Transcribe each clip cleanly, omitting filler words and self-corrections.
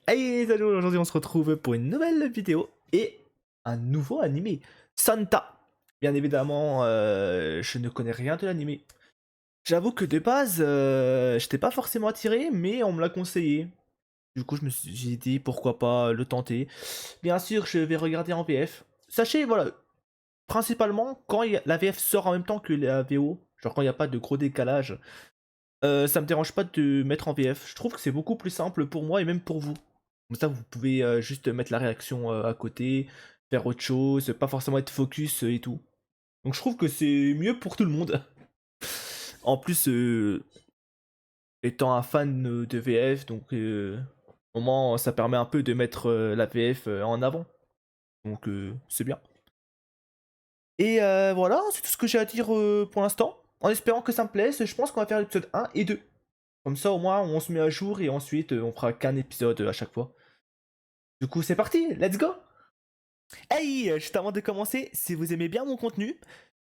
Hey salut, aujourd'hui on se retrouve pour une nouvelle vidéo et un nouveau animé, Santa. Bien évidemment, je ne connais rien de l'animé. J'avoue que de base, j'étais pas forcément attiré, mais on me l'a conseillé. Du coup, j'ai dit pourquoi pas le tenter. Bien sûr, je vais regarder en VF. Sachez, voilà, principalement quand la VF sort en même temps que la VO, genre quand il n'y a pas de gros décalage, ça me dérange pas de mettre en VF. Je trouve que c'est beaucoup plus simple pour moi et même pour vous. Comme ça, vous pouvez juste mettre la réaction à côté, faire autre chose, pas forcément être focus et tout. Donc je trouve que c'est mieux pour tout le monde. En plus, étant un fan de VF, donc au moins ça permet un peu de mettre la VF en avant. Donc c'est bien. Et voilà, c'est tout ce que j'ai à dire pour l'instant. En espérant que ça me plaise, je pense qu'on va faire l'épisode 1 et 2. Comme ça, au moins, on se met à jour et ensuite, on fera qu'un épisode à chaque fois. Du coup, c'est parti, let's go! Hey, juste avant de commencer, si vous aimez bien mon contenu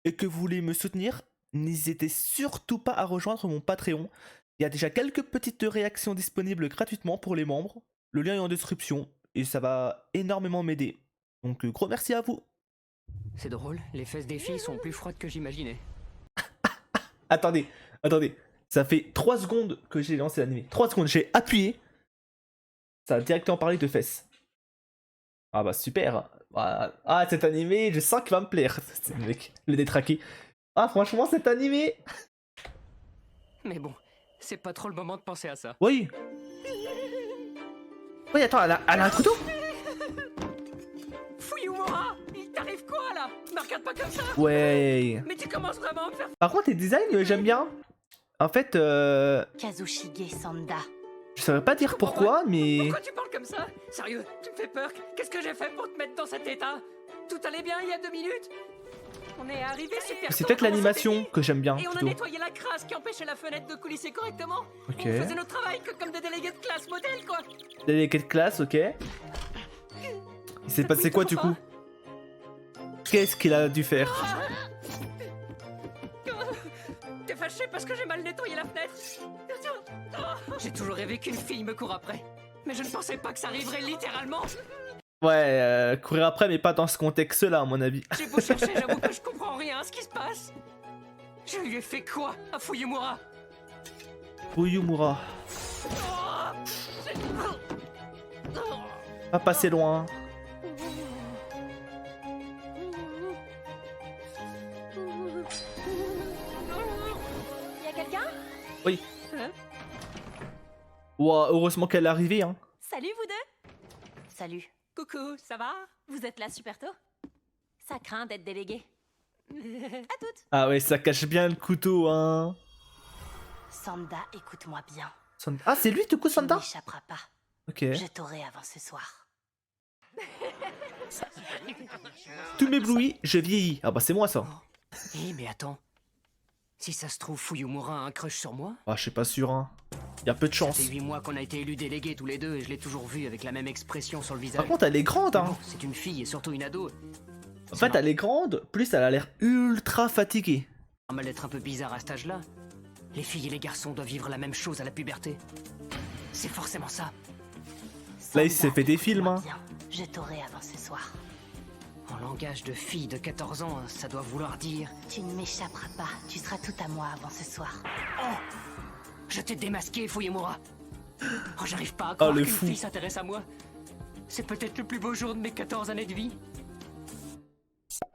et que vous voulez me soutenir, n'hésitez surtout pas à rejoindre mon Patreon. Il y a déjà quelques petites réactions disponibles gratuitement pour les membres. Le lien est en description et ça va énormément m'aider. Donc, gros merci à vous. C'est drôle, les fesses des filles sont plus froides que j'imaginais. Attendez, attendez. Ça fait 3 secondes que j'ai lancé l'anime. 3 secondes, j'ai appuyé. Ça a directement parlé de fesses. Ah bah super. Ah, cet animé, je sens qu'il va me plaire. C'est le mec, le détraqué. Ah franchement, cet animé. Mais bon, c'est pas trop le moment de penser à ça. Oui. Oui, attends, elle a un couteau. Fuyumura, il t'arrive quoi là? Me regarde pas comme ça. Ouais. Mais tu commences vraiment à me faire... Par contre, les designs, j'aime bien. En fait, Kazushige Sanda. je saurais pas dire pourquoi, mais... Pourquoi tu parles comme ça? Sérieux, tu me fais peur. Qu'est-ce que j'ai fait pour te mettre dans cet état? Tout allait bien il y a 2 minutes? On est arrivé super C'est tôt, peut-être comment ça l'animation finit? que j'aime bien, Et on a plutôt. nettoyé la crasse qui empêchait la fenêtre de coulisser correctement. Ok. On faisait notre travail comme des délégués de classe modèle quoi. Délégué de classe, ok. Il s'est passé quoi du coup? Qu'est-ce qu'il a dû faire? T'es fâché parce que j'ai mal nettoyé la fenêtre? J'ai toujours rêvé qu'une fille me court après. Mais je ne pensais pas que ça arriverait littéralement. Ouais, courir après, mais pas dans ce contexte-là, à mon avis. J'ai beau chercher, j'avoue que je comprends rien à ce qui se passe. Je lui ai fait quoi à Fuyumura? Fuyumura. Pas passer loin. Y'a quelqu'un? Oui. Hein? Ouah, heureusement qu'elle est arrivée, hein. Salut vous deux. Salut. Coucou, ça va? Vous êtes là super tôt? Ça craint d'être délégué. À toutes. Ah ouais, ça cache bien le couteau, hein. Sanda, écoute-moi bien. Ah, c'est lui, du coup, Tu Santa? n'échapperas pas. Ok. Je t'aurai avant ce soir. Tout m'éblouit, je vieillis. Ah bah, c'est moi, ça. Eh mais attends. Si ça se trouve, Fuyumura a un crush sur moi? Ah, je suis pas sûr, hein. Y a peu de Ça chance. fait 8 mois qu'on a été élus délégués tous les deux et je l'ai toujours vu avec la même expression sur le visage. Par contre, elle est grande, Mais hein. bon, c'est une fille et surtout une ado. En fait, elle est grande, plus elle a l'air ultra fatiguée. Normal d'être un peu bizarre à cet âge-là. Les filles et les garçons doivent vivre la même chose à la puberté. C'est forcément ça. Là, il s'est Sanda, fait des films, écoute-moi hein. bien. Je t'aurai avant ce soir. En langage de fille de 14 ans, ça doit vouloir dire... Tu ne m'échapperas pas. Tu seras tout à moi avant ce soir. Je t'ai démasqué, Fuyumura. Oh, j'arrive pas à croire le qu'une fou. fille s'intéresse à moi. C'est peut-être le plus beau jour de mes 14 années de vie.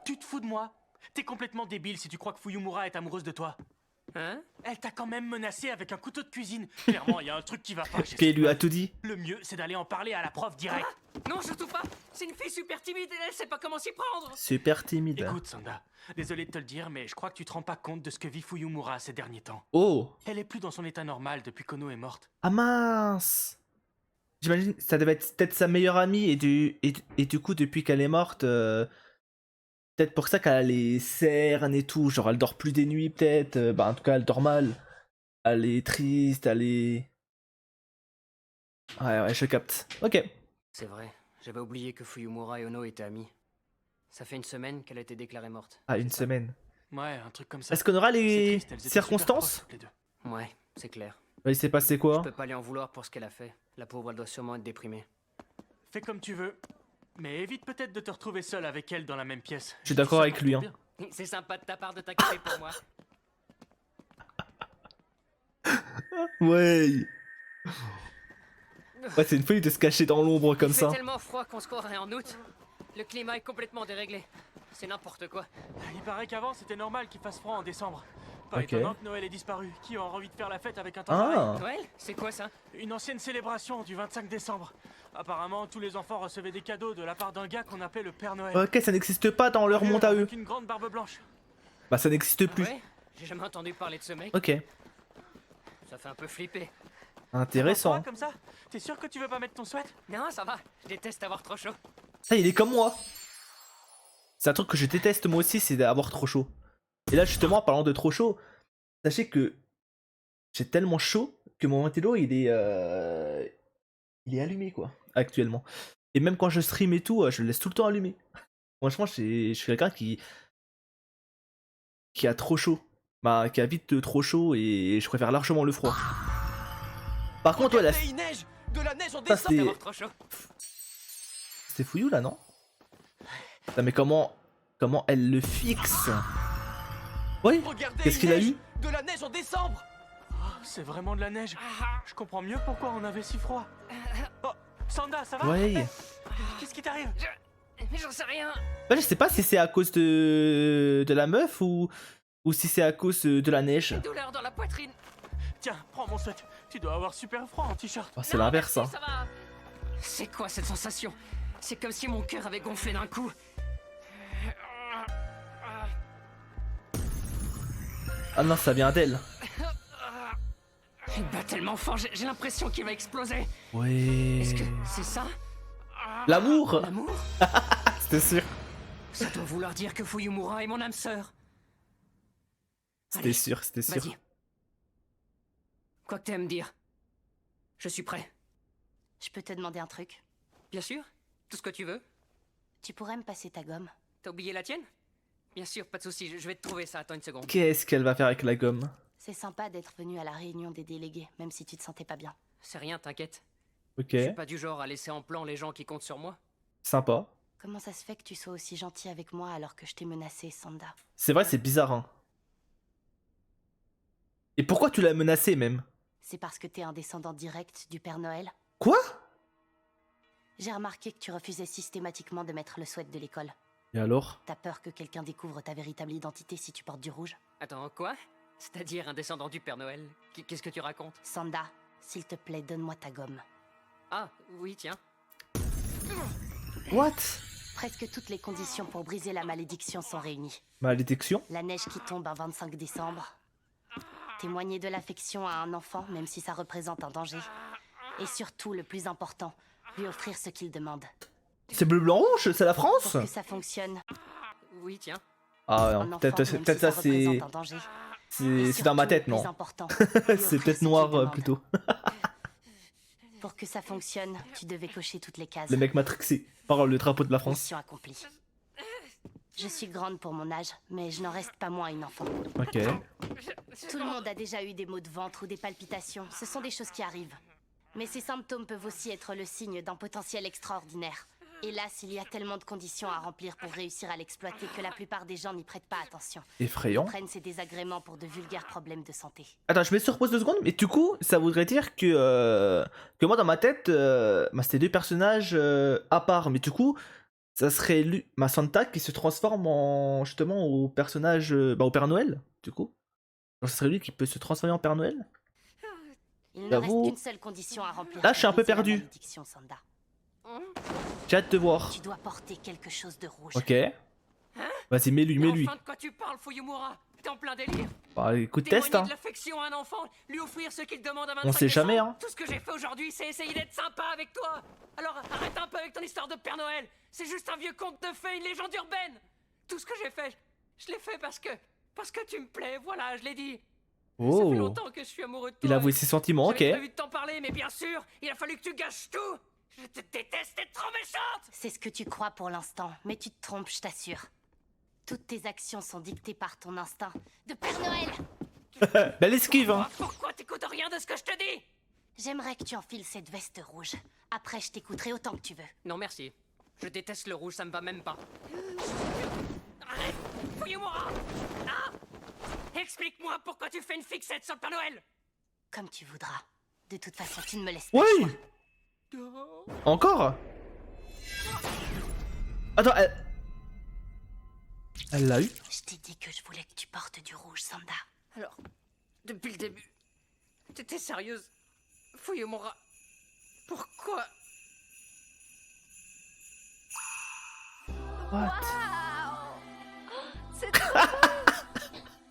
Tu te fous de moi? T'es complètement débile si tu crois que Fuyumura est amoureuse de toi. Hein? Elle t'a quand même menacé avec un couteau de cuisine. Clairement, il y a un truc qui va pas chez Puis il cette lui a meuf. tout dit. Le mieux, c'est d'aller en parler à la prof direct. Non, surtout pas. C'est une fille super timide et elle sait pas comment s'y prendre. Super timide. Écoute, Sanda, désolé de te le dire, mais je crois que tu te rends pas compte de ce que vit Fuyumura ces derniers temps. Oh. Elle est plus dans son état normal depuis qu'Ono est morte. Ah mince. J'imagine ça devait être peut-être sa meilleure amie et du coup depuis qu'elle est morte, peut-être pour ça qu'elle a les cernes et tout, genre elle dort plus des nuits peut-être, bah en tout cas elle dort mal, elle est triste, elle est... Ouais je capte, ok. C'est vrai, j'avais oublié que Fuyumura et Ono étaient amis. Ça fait 1 semaine qu'elle a été déclarée morte. Ah une semaine. Ouais, un truc comme ça. Est-ce qu'on aura C'est les triste, elles étaient super circonstances? proches, toutes les deux. Ouais, c'est clair. Il s'est passé Je quoi? peux pas lui en vouloir pour ce qu'elle a fait. La pauvre, elle doit sûrement être déprimée. fais comme tu veux. Mais évite peut-être de te retrouver seul avec elle dans la même pièce. Je suis d'accord avec Ça lui, pour hein. ton bien. C'est sympa de ta part de t'inquiéter pour moi. Ouais. Ouais, c'est une folie de se cacher dans l'ombre comme Il ça. fait tellement froid qu'on se croirait en août. Le climat est complètement déréglé. C'est n'importe quoi. Il paraît qu'avant c'était normal qu'il fasse froid en décembre. Pas Ok. étonnant que Noël ait disparu. Qui aura envie de faire la fête avec un temps pareil? Ah. Noël? C'est quoi ça? Une ancienne célébration du 25 décembre. Apparemment, tous les enfants recevaient des cadeaux de la part d'un gars qu'on appelait le Père Noël. Ok, ça n'existe pas dans leur monde à eux. Avec une grande barbe blanche. Bah ça n'existe Ah plus. ouais? J'ai jamais entendu parler de ce mec. Ok. Ça fait un peu flipper. Intéressant. Froid comme ça? T'es sûr que tu veux pas mettre ton sweat? Non, ça va. Je déteste avoir trop chaud. Ça, il est comme moi. C'est un truc que je déteste moi aussi, c'est d'avoir trop chaud. Et là, justement, en parlant de trop chaud, sachez que j'ai tellement chaud que mon ventilo, il est allumé, quoi, actuellement. Et même quand je stream et tout, je le laisse tout le temps allumé. Franchement, je suis quelqu'un qui a trop chaud. Bah, qui a vite trop chaud et je préfère largement le froid. Par contre, ouais, là, il neige! De la neige en ça décembre! c'était D'avoir trop chaud. c'était fouillou là, non? Putain, mais comment elle le fixe? Oui. Regardez, Qu'est-ce il qu'il a neige! eu? De la neige en décembre! Oh, c'est vraiment de la neige. Je comprends mieux pourquoi on avait si froid. Oh, Sanda, ça va? Ouais. Qu'est-ce qui t'arrive? Mais j'en sais rien. Bah, je sais pas si c'est à cause de la meuf ou si c'est à cause de la neige. Une douleur dans la poitrine. Tiens, prends mon sweat. Tu dois avoir super froid en t-shirt. Oh, c'est Non, l'inverse, merci, hein. ça va. C'est quoi cette sensation? C'est comme si mon cœur avait gonflé d'un coup. Ah non, ça vient d'elle. Il bat tellement fort, j'ai l'impression qu'il va exploser. Ouais. Est-ce que c'est ça? L'amour. L'amour? C'était sûr. Ça doit vouloir dire que Fuyumura est mon âme sœur. C'était Allez, sûr, c'était sûr. Vas-y. Quoi que t'aimes dire. Je suis prêt. Je peux te demander un truc? Bien sûr. Tout ce que tu veux. Tu pourrais me passer ta gomme? T'as oublié la tienne? Bien sûr, pas de soucis, je vais te trouver ça. Attends une seconde. Qu'est-ce qu'elle va faire avec la gomme? C'est sympa d'être venu à la réunion des délégués, même si tu te sentais pas bien. C'est rien, t'inquiète. Ok. Je suis pas du genre à laisser en plan les gens qui comptent sur moi. Sympa. Comment ça se fait que tu sois aussi gentil avec moi alors que je t'ai menacé, Sanda? C'est vrai, c'est bizarre, hein. Et pourquoi tu l'as menacé même? C'est parce que t'es un descendant direct du Père Noël? Quoi? J'ai remarqué que tu refusais systématiquement de mettre le sweat de l'école. Et alors? T'as peur que quelqu'un découvre ta véritable identité si tu portes du rouge? Attends, quoi? C'est-à-dire un descendant du Père Noël? Qu'est-ce que tu racontes? Sanda, s'il te plaît, donne-moi ta gomme. Ah, oui, tiens. What? Presque toutes les conditions pour briser la malédiction sont réunies. Malédiction? La neige qui tombe un 25 décembre. Témoigner de l'affection à un enfant, même si ça représente un danger. Et surtout, le plus important, lui offrir ce qu'il demande. C'est bleu, blanc, rouge? C'est la Pour France? que ça fonctionne, Oui, tiens. Ah un non, enfant, peut-être même si ça c'est représente un danger. Et c'est dans ma surtout, tête, le non? plus important, lui offrir C'est ce peut-être qu'il noir demande. plutôt. Pour que ça fonctionne, tu devais cocher toutes les cases. Le mec matrixé par le drapeau de la France. Mission accomplie. Je suis grande pour mon âge, mais je n'en reste pas moins une enfant. Ok. Tout le monde a déjà eu des maux de ventre ou des palpitations. Ce sont des choses qui arrivent. Mais ces symptômes peuvent aussi être le signe d'un potentiel extraordinaire. Hélas, il y a tellement de conditions à remplir pour réussir à l'exploiter que la plupart des gens n'y prêtent pas attention. Effrayant. Ils prennent ces désagréments pour de vulgaires problèmes de santé. Attends, je mets sur pause 2 secondes, mais du coup, ça voudrait dire que moi dans ma tête, bah, c'était deux personnages à part, mais du coup, ça serait ma Santa qui se transforme en justement au personnage, au Père Noël, du coup. Donc, ça serait lui qui peut se transformer en Père Noël. Il ne reste J'avoue. qu'une seule condition à remplir. Là, je suis un pour peu briser la perdu. malédiction, Sanda. J'ai hâte de voir. Tu dois porter quelque chose de rouge. Ok. Vas-y, mets-lui, Mais mets-lui. enfin, de quoi tu parles, Fuyumura? T'es en plein délire? Bah, écoute, Témoigner test, hein. de l'affection à un enfant, lui offrir ce qu'il demande à 25 On sait jamais, décembre. hein. Tout ce que j'ai fait aujourd'hui, c'est essayer d'être sympa avec toi. Alors arrête un peu avec ton histoire de Père Noël. C'est juste un vieux conte de fées, une légende urbaine. Tout ce que j'ai fait, je l'ai fait parce que tu me plais. Voilà, je l'ai dit. Ça fait Oh. longtemps que je suis amoureux de toi. Il a avoué ses sentiments, ok. J'avais prévu de t'en parler, mais bien sûr, il a fallu que tu gâches tout. Je te déteste, t'es trop méchante. C'est ce que tu crois pour l'instant, mais tu te trompes, je t'assure. Toutes tes actions sont dictées par ton instinct de Père Noël. Belle esquive, hein. Pourquoi t'écoutes rien de ce que je te dis? J'aimerais que tu enfiles cette veste rouge. Après, je t'écouterai autant que tu veux. Non merci. Je déteste le rouge, ça me va même pas. Arrête, Fuyumura. Ah, explique-moi pourquoi tu fais une fixette sur le Père Noël. Comme tu voudras. De toute façon, tu ne me laisses pas. Oui. Encore? Attends, elle l'a eu? Je t'ai dit que je voulais que tu portes du rouge, Sanda. Alors, depuis le début, t'étais sérieuse, Fuyumura. Pourquoi? What?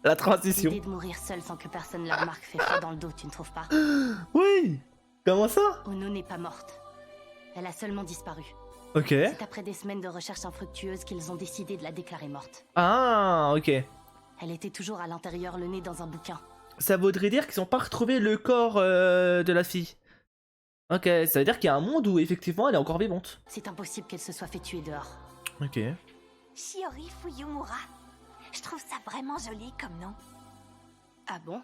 La transition. L'idée de mourir seul sans que personne la remarque fait froid dans le dos, tu ne trouves pas? Oui. Comment ça? Ono n'est pas morte. Elle a seulement disparu. Ok. C'est après des semaines de recherches infructueuses qu'ils ont décidé de la déclarer morte. Ah, ok. Elle était toujours à l'intérieur, le nez dans un bouquin. Ça voudrait dire qu'ils n'ont pas retrouvé le corps de la fille. Ok, ça veut dire qu'il y a un monde où effectivement elle est encore vivante. C'est impossible qu'elle se soit fait tuer dehors. Ok. Shiori Fuyumura. Je trouve ça vraiment joli comme nom. Ah bon?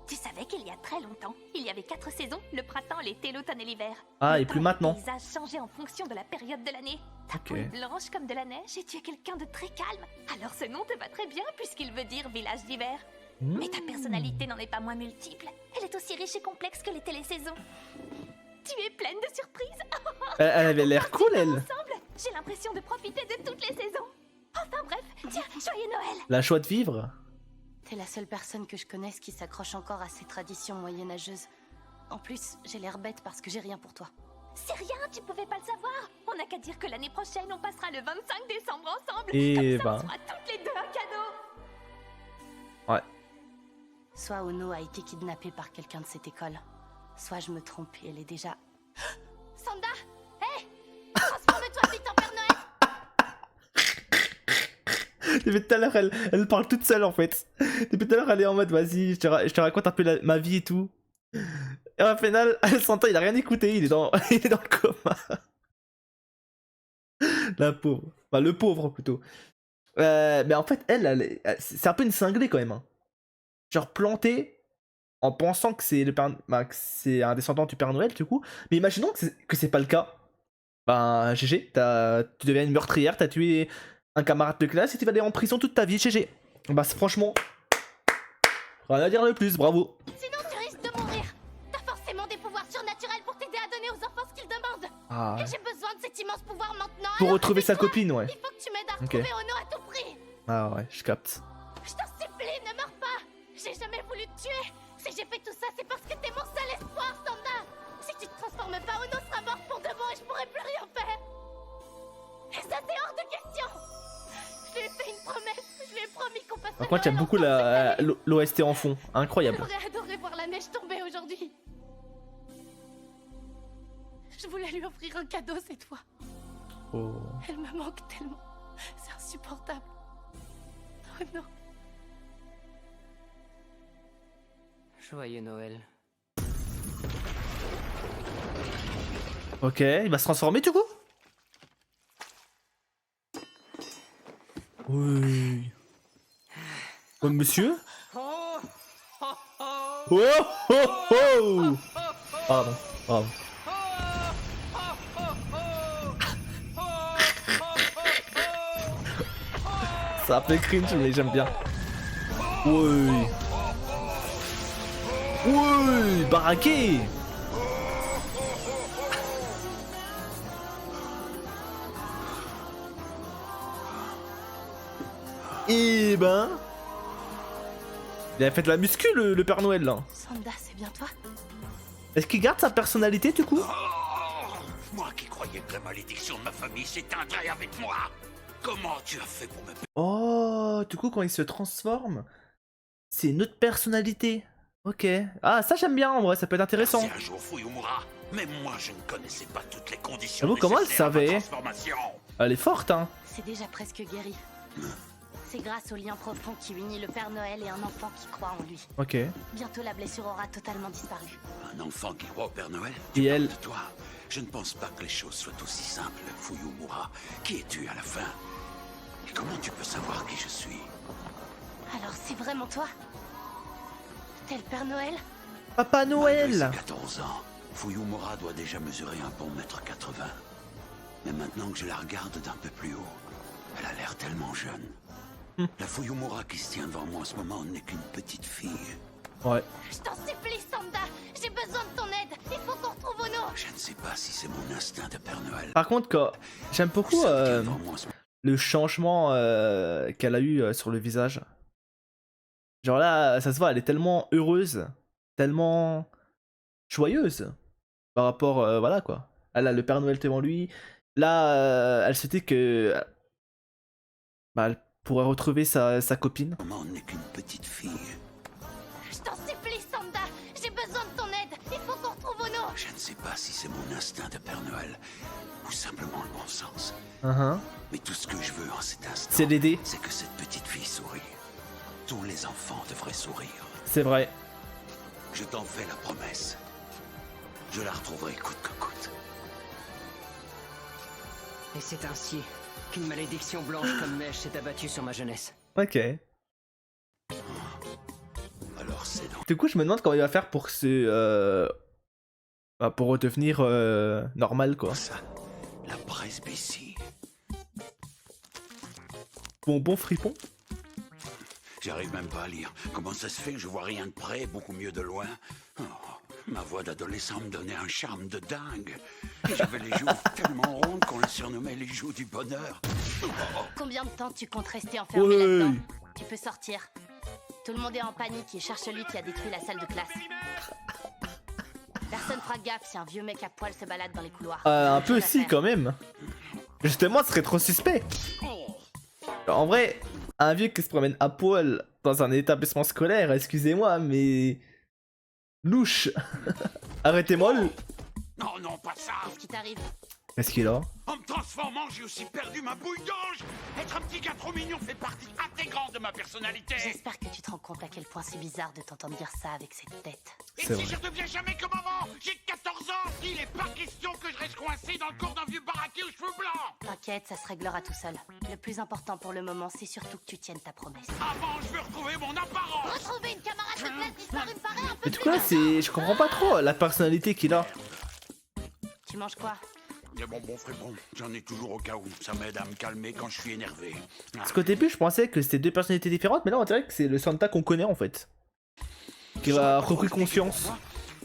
Tu savais qu'il y a très longtemps, il y avait 4 saisons, le printemps, l'été, l'automne et l'hiver. Ah, Le et plus temps maintenant. Les paysages changeaient en fonction de la période de l'année. Ta Ok. peau est blanche comme de la neige et tu es quelqu'un de très calme. Alors ce nom te va très bien puisqu'il veut dire village d'hiver. Mais ta personnalité n'en est pas moins multiple. Elle est aussi riche et complexe que les télésaisons. Tu es pleine de surprises. Elle avait l'air cool, elle. Ensemble, j'ai l'impression de profiter de toutes les saisons. Enfin bref, tiens, joyeux Noël. La joie de vivre. T'es la seule personne que je connaisse qui s'accroche encore à ces traditions moyenâgeuses. En plus, j'ai l'air bête parce que j'ai rien pour toi. C'est rien, tu pouvais pas le savoir. On n'a qu'à dire que l'année prochaine, on passera le 25 décembre ensemble. Et Comme ça, ben. on sera toutes les deux un cadeau. Ouais. Soit Ono a été kidnappée par quelqu'un de cette école, soit je me trompe et elle est déjà... Sanda! Hé! Transforme-toi vite en Père Noël! Depuis tout à l'heure, elle parle toute seule en fait. Depuis tout à l'heure, elle est en mode vas-y, je te raconte un peu ma vie et tout. Et au final, Santa, il a rien écouté, il est dans, il est dans le coma. La pauvre. Enfin, le pauvre plutôt. Mais en fait, c'est un peu une cinglée quand même. Hein. Genre plantée en pensant que c'est que c'est un descendant du Père Noël du coup. Mais imaginons que c'est pas le cas. Ben GG, tu deviens une meurtrière, t'as tué un camarade de classe et tu vas aller en prison toute ta vie, GG. Bah franchement, rien à dire de plus, bravo. Sinon tu risques de mourir! T'as forcément des pouvoirs surnaturels pour t'aider à donner aux enfants ce qu'ils demandent! Ah, Et j'ai besoin de cet immense pouvoir maintenant! pour alors retrouver sa aide-moi. copine, ouais. Il faut que tu m'aides à Ok. retrouver Ono à tout prix! Ah ouais, je capte. Je t'en supplie, ne meurs pas! J'ai jamais voulu te tuer! Si j'ai fait tout ça, c'est parce que t'es mon seul espoir, Sanda! Si tu te transformes pas, Ono sera mort pour de bon et je pourrai plus rien faire! Et ça, c'est hors de question! Je lui ai fait une promesse, je lui ai promis qu'on passerait Par contre, il y a Noël beaucoup ensemble cette année. l'OST en fond, incroyable. J'aurais adoré voir la neige tomber aujourd'hui. Je voulais lui offrir un cadeau cette fois. Oh. Elle me manque tellement. C'est insupportable. Oh non. Joyeux Noël. Ok, il va se transformer du coup? Oui. Oh, monsieur? Oh, oh, oh. Oh oh oh! Pardon, pardon. Ça a fait cringe, mais j'aime bien. Oui. Oui, baraqué. Et ben... Il a fait de la muscu le Père Noël là. Sanda, c'est bien toi? Est-ce qu'il garde sa personnalité du coup? Moi qui croyais que la malédiction de ma famille s'éteindrait avec moi. Comment tu as fait pour me... Oh, du coup quand il se transforme, c'est une autre personnalité. Ok. Ah ça j'aime bien en vrai, ça peut être intéressant. C'est un jour Fuyumura, mais moi je ne connaissais pas toutes les conditions J'avoue, comment elle nécessaires à ma savait? transformation. Elle est forte hein. C'est déjà presque guéri. C'est grâce au lien profond qui unit le Père Noël et un enfant qui croit en lui. Ok. Bientôt la blessure aura totalement disparu. Un enfant qui croit au Père Noël? Et elle... De toi, je ne pense pas que les choses soient aussi simples, Fuyumura. Qui es-tu à la fin? Et comment tu peux savoir qui je suis? Alors c'est vraiment toi? T'es le Père Noël? Papa Malgré Noël. ses 14 ans, Fuyumura doit déjà mesurer un bon mètre 80. Mais maintenant que je la regarde d'un peu plus haut, elle a l'air tellement jeune. La Fuyumura qui se tient devant moi en ce moment n'est qu'une petite fille. Ouais. Je t'en supplie, Sanda. J'ai besoin de ton aide. Il faut qu'on retrouve Ono. Je ne sais pas si c'est mon instinct de Père Noël. Par contre, j'aime beaucoup Celle qui est devant moi en ce moment, le changement qu'elle a eu sur le visage. Genre là, ça se voit, elle est tellement heureuse, tellement joyeuse par rapport, voilà quoi. Elle a le Père Noël devant lui. Là, elle se dit que bah, elle pourrait retrouver sa copine. n'est qu'une petite fille. Je t'en supplie, Sanda. J'ai besoin de ton aide. Il faut qu'on retrouve Ono. Je ne sais pas si c'est mon instinct de Père Noël ou simplement le bon sens. Mais tout ce que je veux en cet instant, C'est l'aider. c'est que cette petite fille sourie. Tous les enfants devraient sourire. C'est vrai. Je t'en fais la promesse. Je la retrouverai coûte que coûte. Et c'est ainsi qu'une malédiction blanche comme neige s'est abattue sur ma jeunesse. Ok. Alors c'est donc Du coup, je me demande comment il va faire pour bah, pour redevenir normal quoi. ça, la presbytie. Bon fripon. J'arrive même pas à lire. Comment ça se fait que je vois rien de près, beaucoup mieux de loin? Oh, ma voix d'adolescent me donnait un charme de dingue. Et j'avais les joues tellement rondes qu'on les surnommait les joues du bonheur. Combien de temps tu comptes rester enfermé Ouais. là-dedans? Tu peux sortir. Tout le monde est en panique et cherche celui qui a détruit la salle de classe. Personne fera gaffe si un vieux mec à poil se balade dans les couloirs. Un peu Rien à si faire. quand même. Justement, ce serait trop suspect. En vrai, un vieux qui se promène à poil dans un établissement scolaire, excusez-moi, mais louche. Arrêtez-moi. Non, non, pas ça. Qu'est-ce qui t'arrive? Qu'est-ce qu'il a? En me transformant, j'ai aussi perdu ma bouille d'ange. Être un petit gars trop mignon fait partie intégrante de ma personnalité. J'espère que tu te rends compte à quel point c'est bizarre de t'entendre dire ça avec cette tête. Et C'est si vrai. je redeviens jamais comme avant? J'ai 14 ans. Il est pas question que je reste coincé dans le corps d'un vieux baraqué aux cheveux blancs. T'inquiète, ça se réglera tout seul. Le plus important pour le moment, c'est surtout que tu tiennes ta promesse. Avant, je veux retrouver mon apparence. Retrouver une camarade de classe disparue me paraît un peu Mais du coup là, je comprends pas trop la personnalité qu'il a. Tu manges quoi? Des bonbons fripons, j'en ai toujours au cas où. Ça m'aide à me calmer quand je suis énervé. Parce qu'au début, je pensais que c'était deux personnalités différentes, mais là, on dirait que c'est le Santa qu'on connaît en fait. Qui va repris conscience.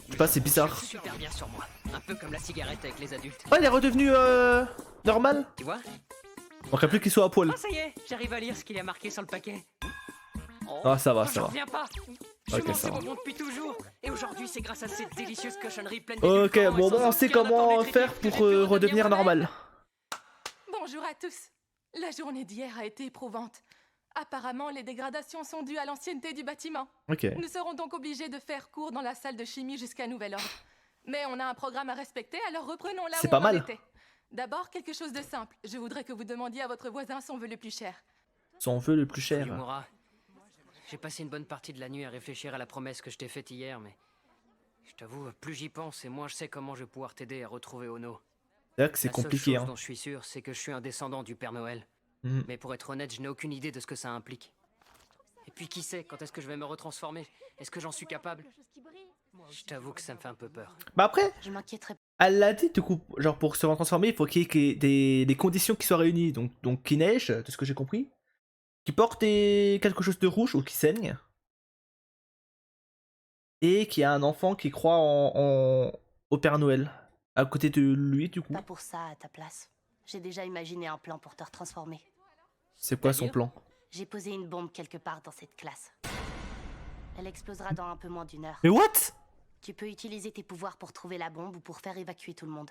Je sais pas, c'est bizarre. Super bien sur moi. Un peu comme la cigarette avec les adultes. Oh, il est redevenu normal. Tu vois? Manquerait plus qu'il soit à poil. Ah, ça y est, j'arrive à lire ce qu'il y a marqué sur le paquet. Ah, ça va, Oh, ça j'en va. reviens pas. Je Ok, mange ça ces va. bonbons depuis toujours. Et aujourd'hui, c'est grâce à cette délicieuse cochonnerie pleine Ok, d'édulcorants et bon, sans on sait aucun comment apport faire nutritif pour que j'ai pu redevenir moi-même. normal. Bonjour à tous. La journée d'hier a été éprouvante. Apparemment, les dégradations sont dues à l'ancienneté du bâtiment. Ok. Nous serons donc obligés de faire cours dans la salle de chimie jusqu'à nouvel ordre. Mais on a un programme à respecter, alors reprenons là C'est où pas on mal. en était. D'abord, quelque chose de simple. Je voudrais que vous demandiez à votre voisin son vœu le plus cher. Son vœu le plus cher. Yumura, j'ai passé une bonne partie de la nuit à réfléchir à la promesse que je t'ai faite hier, mais je t'avoue, plus j'y pense et moins je sais comment je vais pouvoir t'aider à retrouver Ono. C'est vrai que c'est La seule compliqué, chose hein. dont je suis sûr, c'est que je suis un descendant du Père Noël. Mhm. Mais pour être honnête, je n'ai aucune idée de ce que ça implique. Et puis qui sait, quand est-ce que je vais me retransformer? Est-ce que j'en suis capable? Je t'avoue que ça me fait un peu peur. Bah après, Je m'inquiéterais elle l'a dit du coup, genre pour se transformer, il faut qu'il y ait des conditions qui soient réunies. Donc qu'il neige, de ce que j'ai compris. Qu'il porte quelque chose de rouge ou qui saigne. Et qu'il y a un enfant qui croit au Père Noël. À côté de lui, du coup. pas pour ça à ta place. J'ai déjà imaginé un plan pour te retransformer. C'est quoi son C'est-à-dire plan? J'ai posé une bombe quelque part dans cette classe. Elle explosera dans un peu moins d'une heure. Mais what? Tu peux utiliser tes pouvoirs pour trouver la bombe ou pour faire évacuer tout le monde.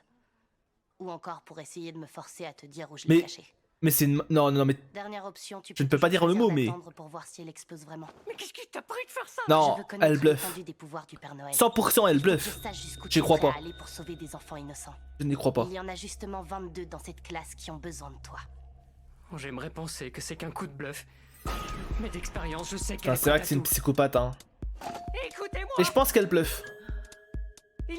Ou encore pour essayer de me forcer à te dire où je l'ai Mais- cachée. Mais c'est une... Non, non, mais... Dernière option, tu Je ne peux pas toujours dire le choisir mot, mais- d'attendre pour voir si elle explose vraiment. Mais qu'est-ce qui t'a pris de faire ça? Non, Je veux connaître elle bluffe. l'étendue des pouvoirs du Père Noël. 100% elle Il faut que je bluffe. sache jusqu'où J'y tu crois es prêt pas. à aller pour sauver des enfants innocents. Je n'y crois pas. Il y en a justement 22 dans cette classe qui ont besoin de toi. J'aimerais penser que c'est qu'un coup de bluff. Mais d'expérience, je sais qu'elle Enfin, c'est vrai que c'est une tout. psychopathe, hein. Écoutez-moi. Et je pense qu'elle bluffe. Il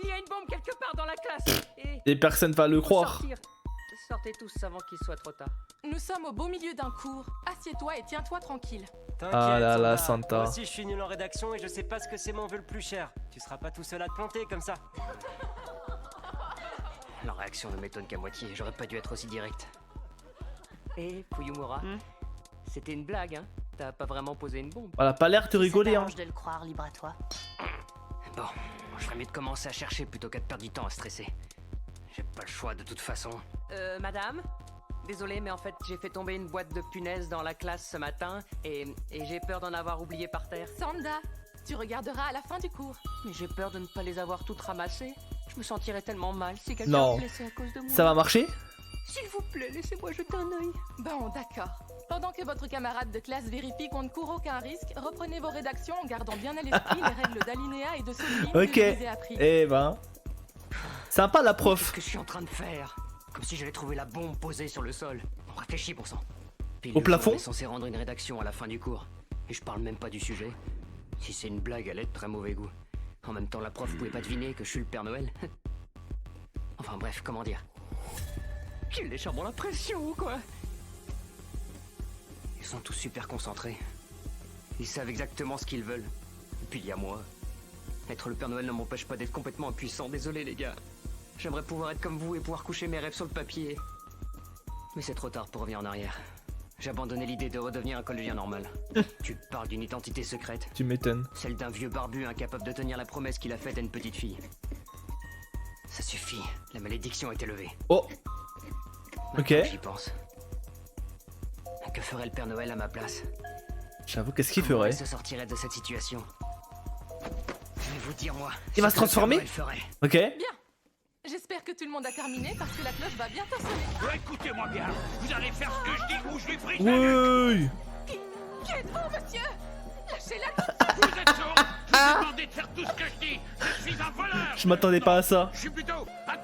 y a une bombe quelque part dans la classe. Et Et personne va le faut croire. sortir. Sortez tous avant qu'il soit trop tard. Nous sommes au beau milieu d'un cours. Assieds-toi et tiens-toi tranquille. T'inquiète, Ah là là, Santa. Santa. Moi aussi, je suis nul en rédaction et je sais pas ce que c'est mon vœu le plus cher. Tu seras pas tout seul à te planter comme ça. La réaction ne m'étonne qu'à moitié, j'aurais pas dû être aussi direct. Et Fuyumura, c'était une blague, hein? T'as pas vraiment posé une bombe. Voilà, pas l'air de rigoler, hein. de le croire, libre à toi. Bon, je ferais mieux de commencer à chercher plutôt qu'à de perdre du temps à stresser. J'ai pas le choix de toute façon. Madame? Désolé, mais en fait, j'ai fait tomber une boîte de punaises dans la classe ce matin et j'ai peur d'en avoir oublié par terre. Sanda, tu regarderas à la fin du cours. Mais j'ai peur de ne pas les avoir toutes ramassées. Je me sentirais tellement mal si quelqu'un Non. me blessait à cause de moi. Ça va marcher? S'il vous plaît, laissez-moi jeter un œil. Bon, d'accord. Pendant que votre camarade de classe vérifie qu'on ne court aucun risque, reprenez vos rédactions en gardant bien à l'esprit les règles d'alinéa et de soulignement Ok. que je vous ai appris. Eh ben. Sympa la Qu'est-ce prof. que je suis en train de faire? Comme si j'allais trouver la bombe posée sur le sol. On réfléchit pour ça. Puis Au le plafond? jour, on est censé rendre une rédaction à la fin du cours. Et je parle même pas du sujet. Si c'est une blague, elle est de très mauvais goût. En même temps, la prof pouvait pas deviner que je suis le Père Noël. Enfin bref, comment dire? Qu'ils les charmant la pression, quoi. Ils sont tous super concentrés. Ils savent exactement ce qu'ils veulent. Et puis il y a moi. Être le Père Noël ne m'empêche pas d'être complètement impuissant, désolé les gars. J'aimerais pouvoir être comme vous et pouvoir coucher mes rêves sur le papier. Mais c'est trop tard pour revenir en arrière. J'ai abandonné l'idée de redevenir un collégien normal. Tu parles d'une identité secrète, Tu m'étonnes. celle d'un vieux barbu incapable de tenir la promesse qu'il a faite à une petite fille. Ça suffit, la malédiction est élevée. Oh. Maintenant Ok. que j'y pense. Que ferait le Père Noël à ma place? J'avoue, qu'est-ce qu'il Comment ferait? il se sortirait de cette situation? Je vais vous dire moi. Il va se ce que le Père transformer? Noël ferait. Ok. Bien. J'espère que tout le monde a terminé parce que la cloche va bientôt sonner. Écoutez-moi bien, vous allez faire ce que je dis ou je lui prie. Oui. Qui êtes-vous, monsieur? Lâchez-la. Vous êtes sourd. Je vous ai demandé de faire tout ce que je dis. Je suis un voleur. Je m'attendais pas à ça. Je suis plutôt un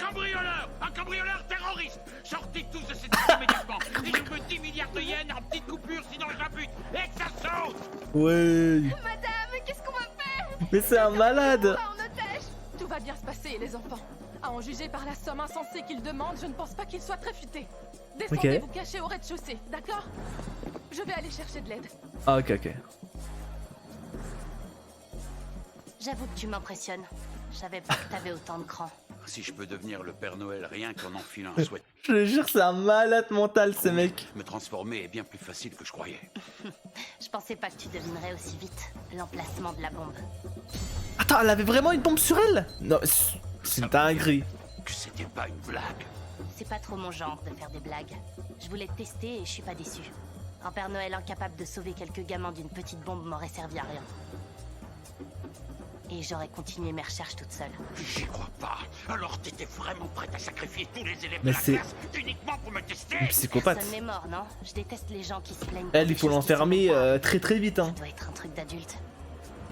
cambrioleur terroriste. Sortez tous de cette maison immédiatement. Et je veux 10 milliards de yens en petites coupures, sinon je la bute. Et que ça saute. Ouais. Madame, qu'est-ce qu'on va faire? Mais c'est un malade. Pas en otage. Tout va bien se passer, les enfants. À en juger par la somme insensée qu'il demande, je ne pense pas qu'il soit très futé. Descendez Ok. vous cacher au rez-de-chaussée, d'accord? Je vais aller chercher de l'aide. Ah, ok, ok. J'avoue que tu m'impressionnes. Je savais pas que t'avais autant de cran. Si je peux devenir le Père Noël rien qu'en enfilant un sweat, Je te jure, c'est un malade mental, ce mec. me transformer est bien plus facile que je croyais. Je pensais pas que tu devinerais aussi vite l'emplacement de la bombe. Attends, elle avait vraiment une bombe sur elle? Non, c'est une dinguerie. Que c'était pas une blague. C'est pas trop mon genre de faire des blagues. Je voulais tester et je suis pas déçue. Un Père Noël incapable de sauver quelques gamins d'une petite bombe m'aurait servi à rien. Et j'aurais continué mes recherches toute seule. J'y crois pas. Alors t'étais vraiment prête à sacrifier tous les élèves Mais de la c'est- classe uniquement pour me tester? Une psychopathe. Personne n'est mort, non? Je déteste les gens qui se plaignent. Elle, il faut l'enfermer très très vite, hein. Ça doit être un truc d'adulte.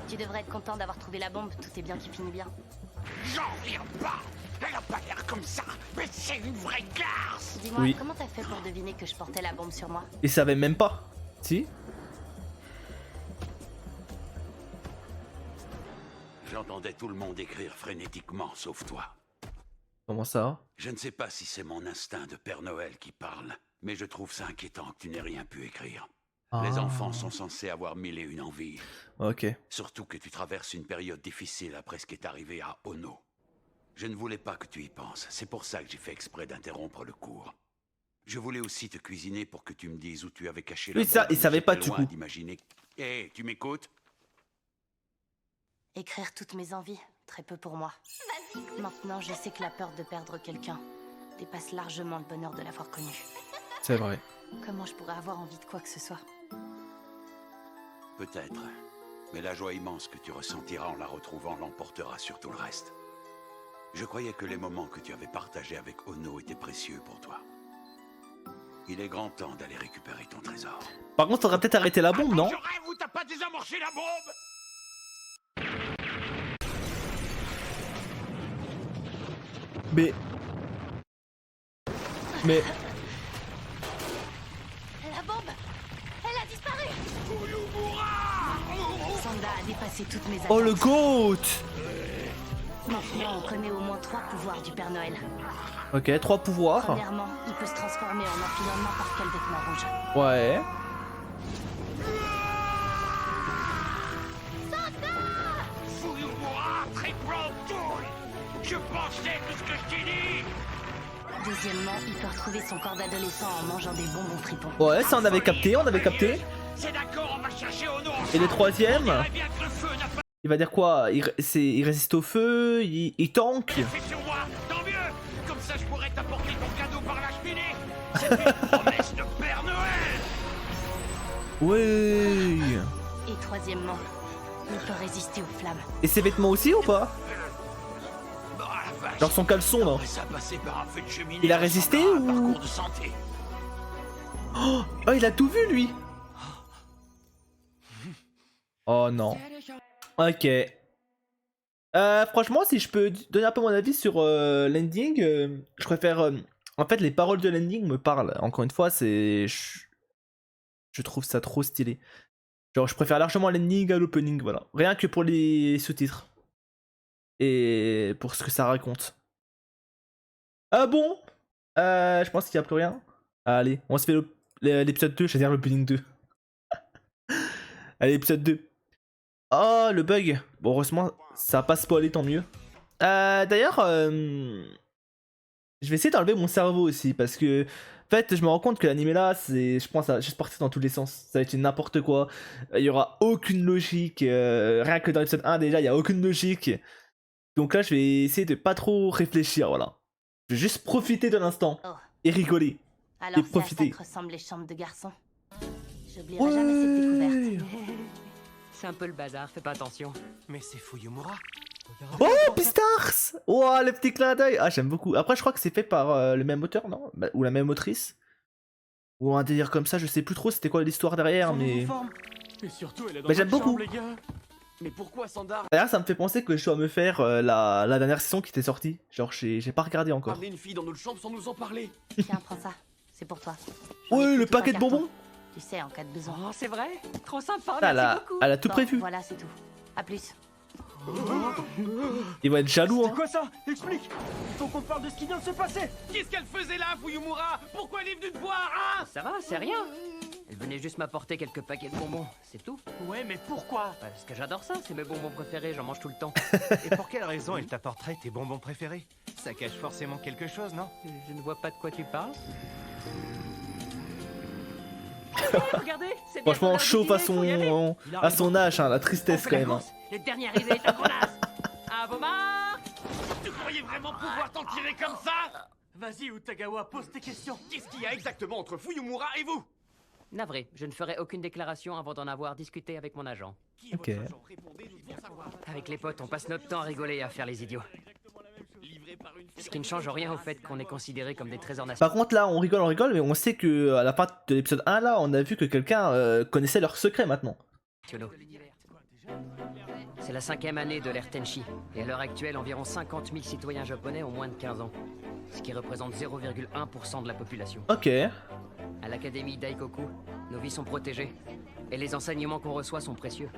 Tu devrais être content d'avoir trouvé la bombe, tout est bien qui finit bien. J'en reviens pas. Elle a pas l'air comme ça, mais c'est une vraie garce. Dis-moi, Oui. comment t'as fait pour deviner que je portais la bombe sur moi? Il savait même pas. Si? J'entendais tout le monde écrire frénétiquement, sauf toi. Comment ça? Je ne sais pas si c'est mon instinct de Père Noël qui parle, mais je trouve ça inquiétant que tu n'aies rien pu écrire. Les Ah. enfants sont censés avoir 1000 et une envies. Ok. Surtout que tu traverses une période difficile après ce qui est arrivé à Ono. Je ne voulais pas que tu y penses, c'est pour ça que j'ai fait exprès d'interrompre le cours. Je voulais aussi te cuisiner pour que tu me dises où tu avais caché la Oui, ça, bombe, il mais savait pas, j'étais du loin coup. d'imaginer. Hé, tu m'écoutes? Écrire toutes mes envies, très peu pour moi. Vas-y. Maintenant, je sais que la peur de perdre quelqu'un dépasse largement le bonheur de l'avoir connu. C'est vrai. Comment je pourrais avoir envie de quoi que ce soit? Peut-être. Mais la joie immense que tu ressentiras en la retrouvant l'emportera sur tout le reste. Je croyais que les moments que tu avais partagés avec Ono étaient précieux pour toi. Il est grand temps d'aller récupérer ton trésor. Par contre, faudrait peut-être arrêter la bombe, non? Je rêve ou t'as pas désamorcé la bombe? Mais... La bombe! Elle a disparu! Sanda a dépassé toutes mes attentes. Oh, le GOAT! Maintenant, on connaît au moins 3 pouvoirs du Père Noël. Ok, 3 pouvoirs. Premièrement, il peut se transformer en enfilant n'importe quel vêtement rouge. Ouais. Fuyumura, triple tool. Je pensais tout ce que je t'ai dit. Deuxièmement, il peut retrouver son corps d'adolescent en mangeant des bonbons fripons. Ouais, ça on avait capté, on avait capté. C'est d'accord, on va chercher au nord. Et le troisième, On dirait bien que le feu n'a pas il va dire quoi? Il résiste au feu, il tank. fait sur moi. Tant mieux. Comme ça, je pourrais t'apporter ton cadeau par la cheminée. C'était une promesse de Père Noël. Ouais. Et troisièmement, il peut résister aux flammes. Et ses vêtements aussi ou pas? Bah, la vache. Genre son caleçon là. Ça a passé par un feu de cheminée. Il a résisté ressemble à un ou- parcours de santé. Oh, il a tout vu lui. Oh non. Ok. Franchement, si je peux donner un peu mon avis sur l'ending, je préfère. En fait, les paroles de l'ending me parlent. Encore une fois, c'est. Je trouve ça trop stylé. Genre, je préfère largement l'ending à l'opening, voilà. Rien que pour les sous-titres. Et pour ce que ça raconte. Ah bon, je pense qu'il n'y a plus rien. Allez, on se fait l'épisode 2, c'est-à-dire l'opening 2. Allez, épisode 2. Oh, le bug. Bon, heureusement, ça a pas spoilé, tant mieux. D'ailleurs, je vais essayer d'enlever mon cerveau aussi, parce que, en fait, je me rends compte que l'anime là, je pense, ça va juste partir dans tous les sens. Ça va être n'importe quoi. Il y aura aucune logique. Rien que dans l'épisode 1, déjà, il y a aucune logique. Donc là, je vais essayer de pas trop réfléchir, voilà. Je vais juste profiter de l'instant Oh. et rigoler. Alors, Et c'est à ça profiter. que ressemblent les chambres de garçons. J'oublierai jamais cette découverte. C'est un peu le bazar, fais pas attention. Mais c'est Fuyumura. Oh, Pistars! Oh, le petit clin d'œil! Ah, j'aime beaucoup. Après, je crois que c'est fait par le même auteur, non? Ou la même autrice? Ou un délire comme ça, je sais plus trop c'était quoi l'histoire derrière, mais. Et surtout, elle est dans Mais j'aime notre chambre, beaucoup. les gars. Mais pourquoi, Sandar? D'ailleurs, ça me fait penser que je dois me faire la dernière saison qui était sortie. Genre, j'ai pas regardé encore. Ramener une fille dans notre chambre sans nous en parler. Tiens, prends ça. C'est pour toi. Ouais, le Tout un paquet de carton. bonbons! Tu sais, en cas de besoin. Oh, c'est vrai? Trop sympa, Elle merci a, beaucoup. elle a tout Bon, prévu. Voilà, c'est tout. À plus. Ils vont être jaloux, hein. Quoi ça? Explique. Faut qu'on parle de ce qui vient de se passer. Qu'est-ce qu'elle faisait là, Fuyumura? Pourquoi elle est venue te voir, hein? Ça va, c'est rien. Elle venait juste m'apporter quelques paquets de bonbons, c'est tout. Ouais, mais pourquoi? Parce que j'adore ça, c'est mes bonbons préférés, j'en mange tout le temps. Et pour quelle raison elle t'apporterait tes bonbons préférés? Ça cache forcément quelque chose, non? Je ne vois pas de quoi tu parles. Regardez, c'est bien Franchement, qu'on a chauffe oublié, faut y aller. à son âge, hein, la tristesse quand même. Hein. Le dernier arrivé est un gros naze. À vos marques. Tu croyais vraiment pouvoir t'en tirer comme ça? Vas-y, Utagawa, pose tes questions. Qu'est-ce qu'il y a exactement entre Fuyumura et vous? Navré, je ne ferai aucune déclaration avant d'en avoir discuté avec mon agent. Qui est Ok. votre agent? Répondez, nous devons savoir. Avec les potes, on passe notre temps à rigoler et à faire les idiots. Livré par une Ce qui ne change rien au fait qu'on est considérés comme des trésors nationaux. Par contre, là, on rigole, mais on sait que à la fin de l'épisode 1, là, on a vu que quelqu'un connaissait leurs secrets maintenant. C'est la 5e année de l'ère Tenchi, et à l'heure actuelle, environ 50 000 citoyens japonais ont moins de 15 ans, ce qui représente 0,1% de la population. Ok. À l'académie Daikoku, nos vies sont protégées, et les enseignements qu'on reçoit sont précieux.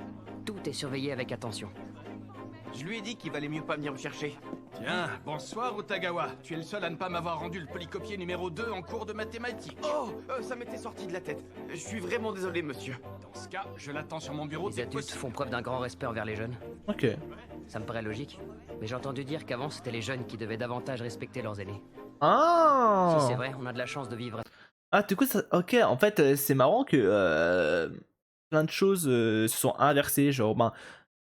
Tout est surveillé avec attention. Je lui ai dit qu'il valait mieux pas venir me chercher. Tiens, bonsoir Utagawa. Tu es le seul à ne pas m'avoir rendu le polycopier numéro 2 en cours de mathématiques. Oh, ça m'était sorti de la tête. Je suis vraiment désolé, monsieur. Dans ce cas, je l'attends sur mon bureau Les dès que adultes possible. font preuve d'un grand respect envers les jeunes. Ok. Ça me paraît logique, mais j'ai entendu dire qu'avant c'était les jeunes qui devaient davantage respecter leurs aînés. Ah. Si c'est vrai, on a de la chance de vivre. Ah, du coup, ça... ok, en fait, c'est marrant que plein de choses se sont inversées. Genre, ben,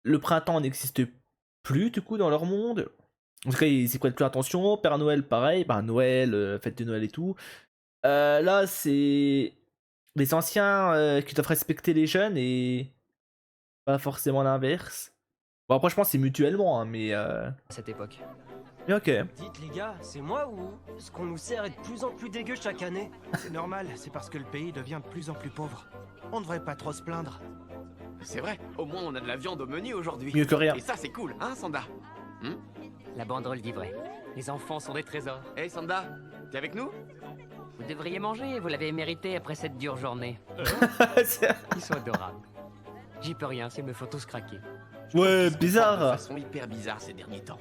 le printemps n'existe plus, du coup, dans leur monde. En tout cas, ils y prêtent plus attention. Père Noël, pareil. Ben, Noël, fête de Noël et tout. Là, c'est les anciens qui doivent respecter les jeunes et pas forcément l'inverse. Bon, après, je pense que c'est mutuellement, hein, mais... À cette époque. Mais ok. Dites les gars, c'est moi ou ce qu'on nous sert est de plus en plus dégueu chaque année? C'est normal, c'est parce que le pays devient de plus en plus pauvre. On devrait pas trop se plaindre. C'est vrai, au moins on a de la viande au menu aujourd'hui. Mieux que rien. Et ça, c'est cool, hein, Sanda? La banderole dit vrai. Les enfants sont des trésors. Hey, Sanda, t'es avec nous? Vous devriez manger, vous l'avez mérité après cette dure journée. C'est- Ils sont adorables. J'y peux rien, s'ils me font tous craquer. Ouais, De bizarre. façon hyper bizarre ces derniers temps.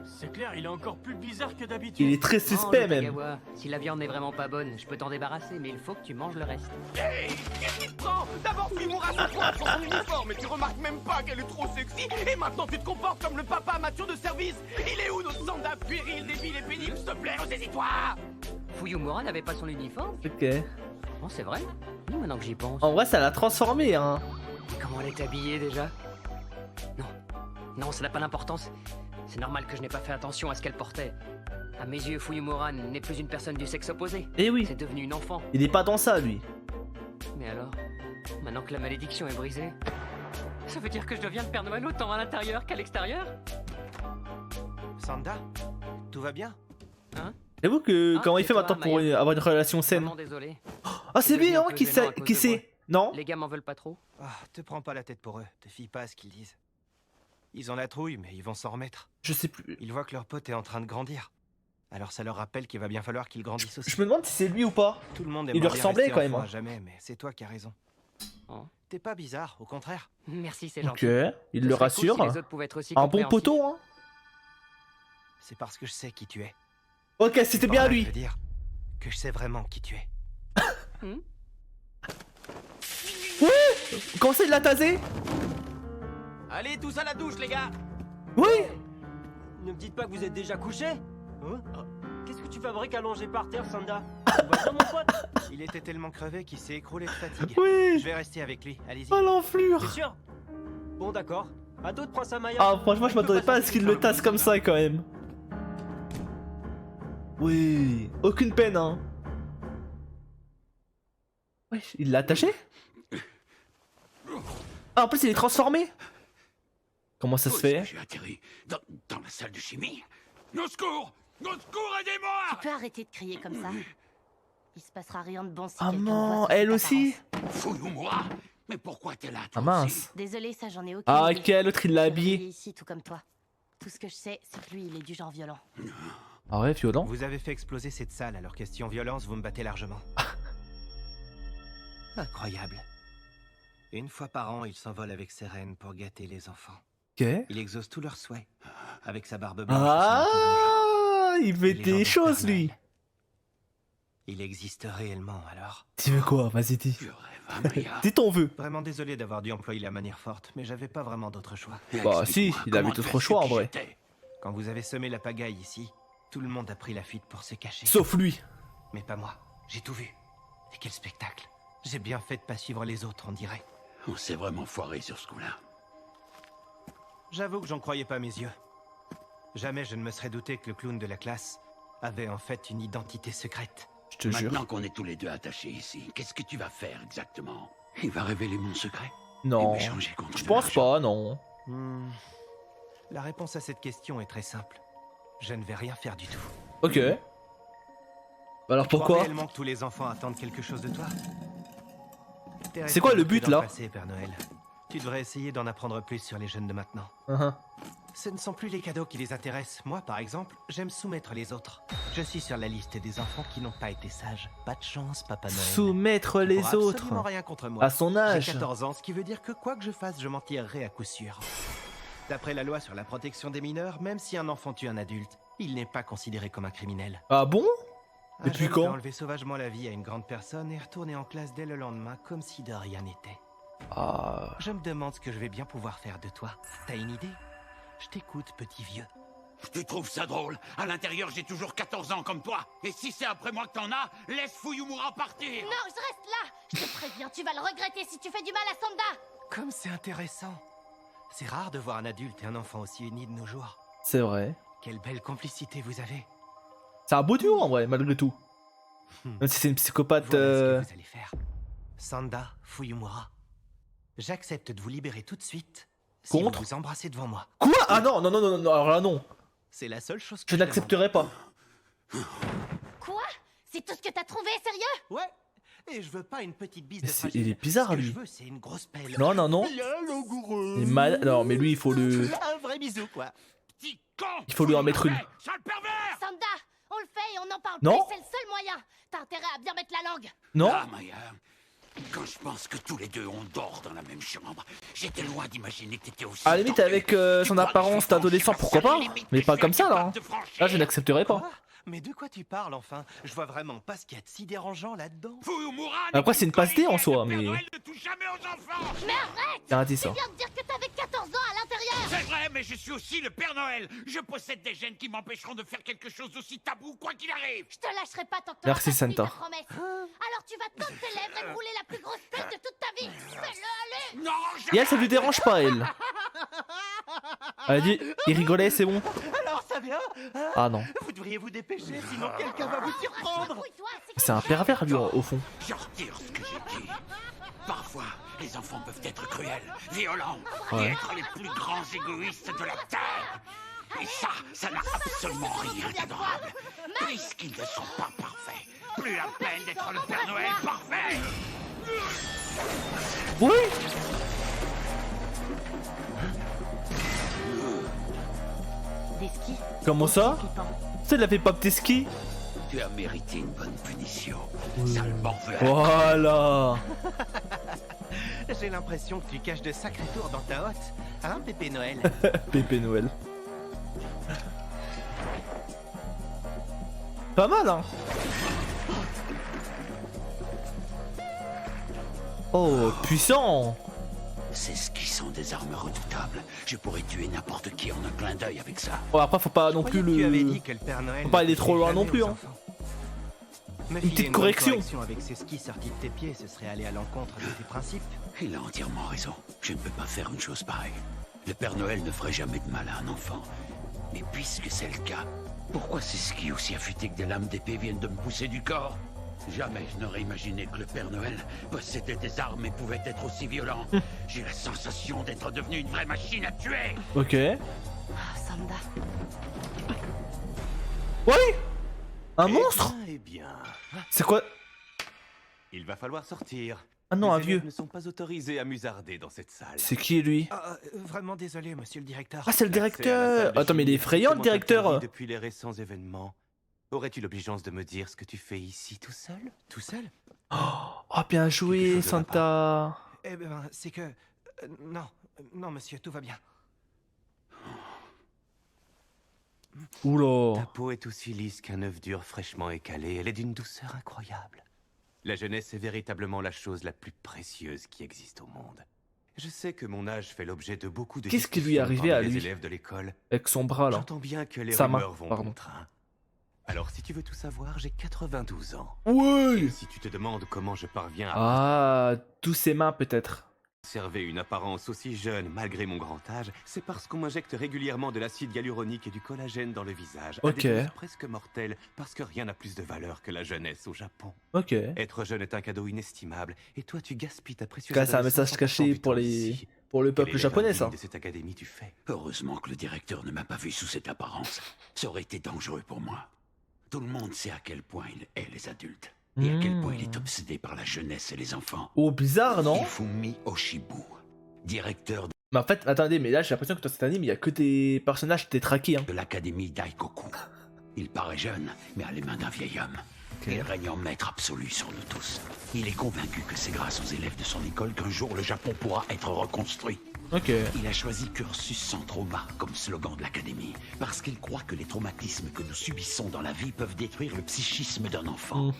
C'est clair, il est encore plus bizarre que d'habitude. Il est très Oh, suspect le même. Tagawa, si la viande n'est vraiment pas bonne, je peux t'en débarrasser, mais il faut que tu manges le reste. Hey, qu'est-ce qui te prend? D'abord Fuyumura se pointe sur son uniforme et tu remarques même pas qu'elle est trop sexy. Et maintenant tu te comportes comme le papa mature de service. Il est où notre Sanda puéril, débile et pénible? S'il te plaît, ressaisis-toi. Fuyumura n'avait pas son uniforme? Ok. Oh, c'est vrai? Oui, maintenant que j'y pense. En vrai, ça l'a transformé, hein. Et comment elle est habillée déjà? Non. Non, ça n'a pas d'importance. C'est normal que je n'ai pas fait attention à ce qu'elle portait. À mes yeux, Fuyumura n'est plus une personne du sexe opposé. Eh oui. C'est devenu une enfant. Il est pas dans ça, lui. Mais alors, maintenant que la malédiction est brisée, ça veut dire que je deviens le Père Noël autant à l'intérieur qu'à l'extérieur? Sanda, tout va bien? Hein? J'avoue que Ah, comment il c'est fait toi, maintenant pour Maya. avoir une relation saine? Vraiment désolé. Ah, c'est lui, devenu un hein, peu qui gênant à sait, cause qui de sait. Non? Les gars m'en veulent pas trop. Ah, te prends pas la tête pour eux, te fie pas à ce qu'ils disent. Ils ont la trouille, mais ils vont s'en remettre. Je sais plus. Ils voient que leur pote est en train de grandir. Alors ça leur rappelle qu'il va bien falloir qu'ils grandissent aussi. Je me demande si c'est lui ou pas. Tout le monde Il lui aimerait bien ressemblait rester quand même, enfant hein. à jamais, mais c'est toi qui as raison. Oh. T'es pas bizarre, au contraire. Merci, c'est Ok, gentil. il Ce le serait cool rassure. si les autres pouvaient être aussi Un bon compréhensifs. poteau, hein. C'est parce que je sais qui tu es. Ok, c'était bien Par là, lui. je veux dire que je sais vraiment qui tu es. Comment ça, il l'a tasé? Allez, tous à la douche, les gars. Oui. Ne me dites pas que vous êtes déjà couché. Hein? Qu'est-ce que tu fabriques allongé par terre, Sanda? Tout va bien, mon pote? Il était tellement crevé qu'il s'est écroulé de fatigue. Oui. Je vais rester avec lui, allez-y. Oh, l'enflure. T'es sûr? Bon, d'accord. À d'autres, Prince Amaya. Ah, franchement, je m'attendais pas à ce qu'il le tasse comme ça, quand même. Oui. Aucune peine, hein. Wesh, il l'a attaché? Ah, en plus, il est transformé. Comment ça se Où est-ce fait? que j'ai atterri dans la salle de chimie? Nos secours! Nos secours, aidez-moi! Tu peux arrêter de crier comme ça? Il se passera rien de bon si Ah quelqu'un non, voit elle cette aussi? apparence. Fuyumura! Mais pourquoi t'es là, toi Ah mince. Désolée, ça j'en ai aucune Ah, idée. ok, l'autre il l'a Je suis réveillée habillé. ici tout comme toi. Tout ce que je sais, c'est que lui, il est du genre violent. Ah ouais, violent. Vous avez fait exploser cette salle, alors question violence, vous me battez largement. Incroyable. Une fois par an, il s'envole avec ses reines pour gâter les enfants. Ok. Il exauce tous leurs souhaits. Avec sa barbe blanche. et son Ah, il fait Les des gens choses, d'Internet. lui. Il existe réellement, alors. Tu veux quoi? Vas-y, dis. Je rêve, hein, Maya. Dis ton vœu. Vraiment désolé d'avoir dû employer la manière forte, mais j'avais pas vraiment d'autre choix. Bah, si, Explique-moi, il avait comment d'autres tu as su choix, en qui vrai. j'étais? Quand vous avez semé la pagaille ici, tout le monde a pris la fuite pour se cacher. Sauf lui. Mais pas moi. J'ai tout vu. Et quel spectacle. J'ai bien fait de pas suivre les autres, on dirait. On s'est vraiment foiré sur ce coup-là. J'avoue que j'en croyais pas mes yeux. Jamais je ne me serais douté que le clown de la classe avait en fait une identité secrète. Je te jure. Maintenant qu'on est tous les deux attachés ici, qu'est-ce que tu vas faire exactement? Il va révéler mon secret? Non. Et m'échanger contre Je de pense l'argent? pas, non. La réponse à cette question est très simple. Je ne vais rien faire du tout. Ok. Alors Tu crois pourquoi? réellement que tous les enfants attendent quelque chose de toi? T'es C'est quoi le resté but, bloqué dans là? passé, Père Noël. Tu devrais essayer d'en apprendre plus sur les jeunes de maintenant. Ce ne sont plus les cadeaux qui les intéressent. Moi, par exemple, j'aime soumettre les autres. Je suis sur la liste des enfants qui n'ont pas été sages. Pas de chance, Papa Noël. Soumettre Tu les pourras autres. absolument rien contre moi. À son âge. J'ai 14 ans, ce qui veut dire que quoi que je fasse, je m'en tirerai à coup sûr. D'après la loi sur la protection des mineurs, même si un enfant tue un adulte, il n'est pas considéré comme un criminel. Ah bon? Un Depuis jeune peut quand? enlever sauvagement la vie à une grande personne et retourner en classe dès le lendemain comme si de rien n'était. Ah. Je me demande ce que je vais bien pouvoir faire de toi. T'as une idée? Je t'écoute, petit vieux. Tu trouves ça drôle? À l'intérieur, j'ai toujours 14 ans comme toi. Et si c'est après moi que t'en as, laisse Fuyumura partir. Non, je reste là. Je te préviens, tu vas le regretter si tu fais du mal à Sanda. Comme c'est intéressant. C'est rare de voir un adulte et un enfant aussi unis de nos jours. C'est vrai. Quelle belle complicité vous avez. C'est un beau duo en vrai, malgré tout. Même si c'est une psychopathe. Voilà ce que vous allez faire. Sanda Fuyumura. J'accepte de vous libérer tout de suite. Si Contre vous vous embrassez devant moi. Quoi? Ah non, non, non, non, non, alors là non. C'est la seule chose que Je n'accepterai pas. Quoi? C'est tout ce que t'as trouvé, sérieux? Ouais. Et je veux pas une petite bise Mais de c'est- fragile. il est bizarre, Ce que lui. je veux, c'est une grosse pelle. Non, non, non. Bien langoureux. Il est mal. Non, mais lui, il faut le. Un vrai bisou, quoi. Petit con! Il faut lui en mettre une. Sale pervers! Sanda, on le fait et on en parle Non. plus, c'est le seul moyen. T'as intérêt à bien mettre la langue. Non? Ah, Maya. Quand je pense que tous les deux on dort dans la même chambre, j'étais loin d'imaginer que t'étais aussi... À la limite, avec son apparence d'adolescent, pourquoi pas? Mais pas comme ça, là. Hein. Là, je n'accepterai pas. Mais de quoi tu parles, enfin? Je vois vraiment pas ce qu'il y a de si dérangeant là-dedans. Après, c'est une passe D en soi, mais... Ne touche jamais aux enfants. Mais arrête! J'ai raté ça. Tu viens de dire que t'avais 14 ans à l'intérieur! C'est vrai, mais je suis aussi le Père Noël. Je possède des gènes qui m'empêcheront de faire quelque chose d'aussi tabou, quoi qu'il arrive. Je te lâcherai pas tant que Merci, t'auras pas tenu Santa. ta promesse. Alors tu vas tendre tes lèvres et me rouler la plus grosse pute de toute ta vie. Fais-le, allez! Non, Et elle, ça lui dérange pas, elle. Elle a dit, il rigolait, c'est bon. Alors ça vient hein? Ah non. Vous devriez vous dépêcher, sinon quelqu'un va vous surprendre. C'est un pervers, lui, au fond. Je retire ce que j'ai dit. Parfois, les enfants peuvent être cruels, violents, et Ouais. être les plus grands égoïstes de la Terre. Et ça n'a absolument rien d'adorable. Puisqu'ils ne sont pas parfaits, plus la peine d'être le Père Noël parfait. Oui. Des skis. Comment ça? Ça, il a fait pas tes skis? Tu as mérité une bonne punition. Sale morveux. Voilà. J'ai l'impression que tu caches de sacrés tours dans ta hotte. Hein, Pépé Noël? Pépé Noël. Pas mal, hein. Oh, puissant. Ces skis sont des armes redoutables. Je pourrais tuer n'importe qui en un clin d'œil avec ça. Bon, après, faut pas non plus Tu avais le... dit que le Père Noël Faut pas aller ne trop loin touchait non plus, jamais hein. aux enfants. Une petite correction. Avec ces skis sortis de tes pieds, ce serait aller à l'encontre de tes principes. Il a entièrement raison. Je ne peux pas faire une chose pareille. Le Père Noël ne ferait jamais de mal à un enfant. Mais puisque c'est le cas, pourquoi ces skis aussi affûtés que des lames d'épée viennent de me pousser du corps? Jamais je n'aurais imaginé que le Père Noël possédait des armes et pouvait être aussi violent. J'ai la sensation d'être devenu une vraie machine à tuer. Ok. Ah, Sanda. Oui. Un monstre? Eh bien, C'est quoi? il va falloir sortir. Ah non, un Les vieux. élèves ne sont pas autorisés à musarder dans cette salle. C'est qui, lui? Vraiment désolé, monsieur le directeur. Ah, c'est le L'accès à la directeur. salle de Attends, mais il est chimie effrayant, le strictement directeur. interdit depuis les récents événements. Aurais-tu l'obligeance de me dire ce que tu fais ici tout seul? Tout seul? Oh, bien joué, Santa. Eh ben, c'est que... non, monsieur, tout va bien. Oula. Ta peau est aussi lisse qu'un œuf dur fraîchement écalé. Elle est d'une douceur incroyable. La jeunesse est véritablement la chose la plus précieuse qui existe au monde. Je sais que mon âge fait l'objet de beaucoup de Qu'est-ce qui lui est discussions arrivé à parmi les lui? élèves de l'école. Avec son bras, là. J'entends bien que les Sa main, rumeurs vont pardon. bon train. Alors, si tu veux tout savoir, j'ai 92 ans. Ouais. Et si tu te demandes comment je parviens à Ah, tous ses mains, peut-être. conserver une apparence aussi jeune malgré mon grand âge, c'est parce qu'on m'injecte régulièrement de l'acide hyaluronique et du collagène dans le visage. À Ok. des doses presque mortelles, parce que rien n'a plus de valeur que la jeunesse au Japon. Ok. Être jeune est un cadeau inestimable, et toi tu gaspilles ta précieuse C'est un adolescence message en caché passant du pour temps les... ici. pour le Quel peuple élève japonais, indigne ça. de cette académie tu fais? Heureusement que le directeur ne m'a pas vu sous cette apparence. Ça aurait été dangereux pour moi. Tout le monde sait à quel point il hait les adultes. Et à quel point il est obsédé par la jeunesse et les enfants. Oh, bizarre, non? Ifumi Oshibu, directeur Mais en fait, attendez, mais là, j'ai l'impression que dans cet anime, il y a que des personnages traqués, hein. de l'académie Daikoku. Il paraît jeune, mais a les mains d'un vieil homme. Il règne en maître absolu sur nous tous. Il est convaincu que c'est grâce aux élèves de son école qu'un jour le Japon pourra être reconstruit. Ok. Il a choisi Cursus sans trauma comme slogan de l'académie, parce qu'il croit que les traumatismes que nous subissons dans la vie peuvent détruire le psychisme d'un enfant.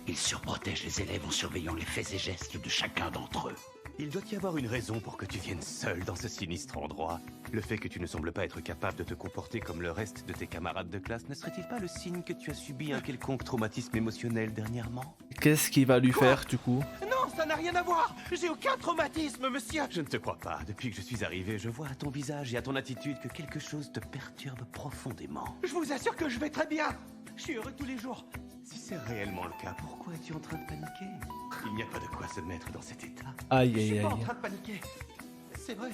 Il surprotège les élèves en surveillant les faits et gestes de chacun d'entre eux. Il doit y avoir une raison pour que tu viennes seul dans ce sinistre endroit. Le fait que tu ne sembles pas être capable de te comporter comme le reste de tes camarades de classe ne serait-il pas le signe que tu as subi un quelconque traumatisme émotionnel dernièrement? Qu'est-ce qu'il va lui faire, du coup? Non, ça n'a rien à voir. J'ai aucun traumatisme, monsieur. Je ne te crois pas. Depuis que je suis arrivé, je vois à ton visage et à ton attitude que quelque chose te perturbe profondément. Je vous assure que je vais très bien. Je suis heureux tous les jours. Si c'est réellement le cas, pourquoi es-tu en train de paniquer? Il n'y a pas de quoi se mettre dans cet état. Aïe, Je aïe, suis pas aïe. en train de paniquer. C'est vrai.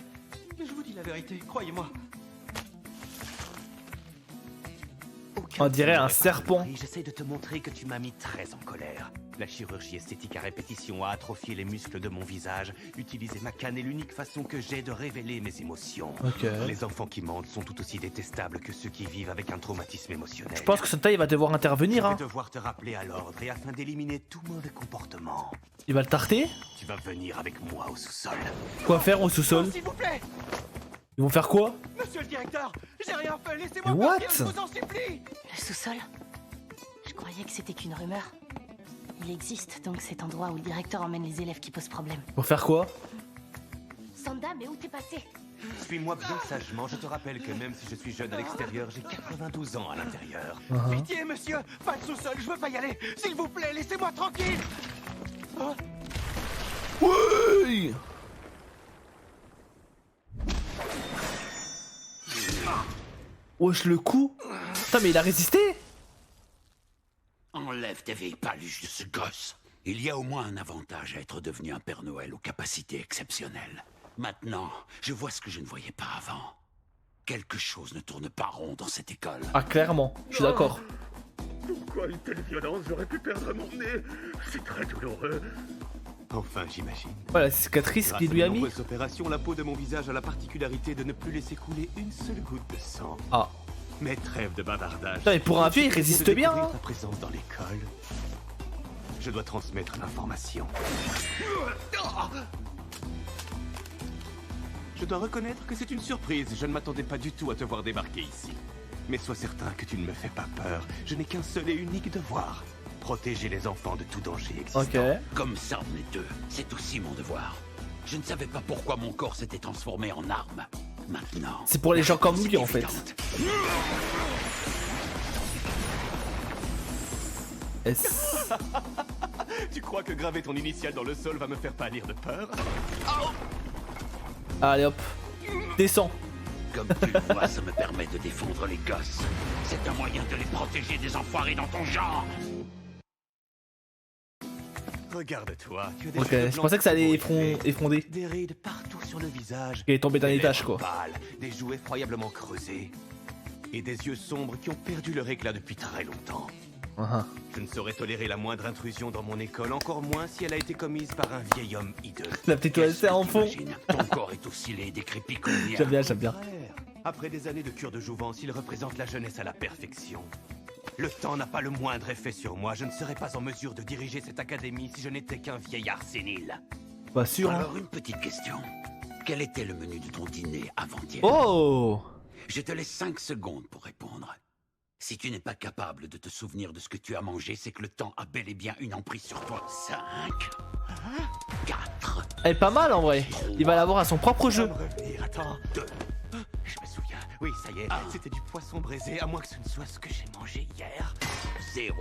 Mais je vous dis la vérité, croyez-moi. Ok, On dirait un serpent. J'essaie de te montrer que tu m'as mis très en colère. La chirurgie esthétique à répétition a atrophié les muscles de mon visage. Utiliser ma canne est l'unique façon que j'ai de révéler mes émotions. Ok. Les enfants qui mentent sont tout aussi détestables que ceux qui vivent avec un traumatisme émotionnel. Je pense que Santa il va devoir intervenir. Je Hein. vais devoir te rappeler à l'ordre et afin d'éliminer tout mauvais comportement. Il va le tarter. Tu vas venir avec moi au sous-sol. Quoi faire au sous-sol? S'il vous plaît, Ils vont faire quoi? monsieur le directeur, j'ai rien fait, laissez-moi What? partir, je vous en supplie. Le sous-sol? Je croyais que c'était qu'une rumeur. Il existe donc cet endroit où le directeur emmène les élèves qui posent problème. Ils vont faire quoi? Sanda, mais où t'es passé? Suis-moi bien sagement, je te rappelle que même si je suis jeune à l'extérieur, j'ai 92 ans à l'intérieur. Pitié, monsieur, pas de sous-sol, je veux pas y aller. S'il vous plaît, laissez-moi tranquille. Oui. Wesh le coup. Putain mais il a résisté. Enlève tes vieilles paluches de ce gosse. Il y a au moins un avantage à être devenu un Père Noël aux capacités exceptionnelles. Maintenant, je vois ce que je ne voyais pas avant. Quelque chose ne tourne pas rond dans cette école. Ah clairement, je suis d'accord. Pourquoi une telle violence? J'aurais pu perdre mon nez. C'est très douloureux. Enfin, j'imagine. Voilà la cicatrice qu'il lui a mis. Grâce à une nombreuse opération, la peau de mon visage a la particularité de ne plus laisser couler une seule goutte de sang. Ah. Mais trêve de bavardage. Putain mais pour un vieux il résiste bien. Hein. Ta présence dans l'école. Je dois transmettre l'information. Je dois reconnaître que c'est une surprise. Je ne m'attendais pas du tout à te voir débarquer ici. Mais sois certain que tu ne me fais pas peur. Je n'ai qu'un seul et unique devoir. Protéger les enfants de tout danger existant. Ok. Comme ça, on est deux. C'est aussi mon devoir. Je ne savais pas pourquoi mon corps s'était transformé en arme. Maintenant... C'est pour les gens comme lui en fait. Tu crois que graver ton initiale dans le sol va me faire pâlir de peur? Allez hop. Descends. Comme tu le vois, ça me permet de défendre les gosses. C'est un moyen de les protéger des enfoirés dans ton genre. Regarde-toi. Ok, je pensais que ça allait effondrer. Des rides partout sur le visage. Il est tombé dans les lèvres taches quoi. pâles, des joues effroyablement creusés. Et des yeux sombres qui ont perdu leur éclat depuis très longtemps. Je ne saurais tolérer la moindre intrusion dans mon école, encore moins si elle a été commise par un vieil homme hideux. La petite OSC en fond. Ton corps est aussi laid et décrépit que le mien. J'aime bien, j'aime bien. Après des années de cure de jouvence, il représente la jeunesse à la perfection. Le temps n'a pas le moindre effet sur moi. Je ne serais pas en mesure de diriger cette académie si je n'étais qu'un vieillard sénile. Pas sûr. Hein. Alors une petite question. Quel était le menu de ton dîner avant-hier? Oh! Je te laisse 5 secondes pour répondre. Si tu n'es pas capable de te souvenir de ce que tu as mangé, c'est que le temps a bel et bien une emprise sur toi. 5, 4... Elle est pas mal en vrai. Il va l'avoir à son propre jeu. Attends. 2. Je me souviens. Oui, ça y est. C'était du poisson braisé, à moins que ce ne soit ce que j'ai mangé hier. 0.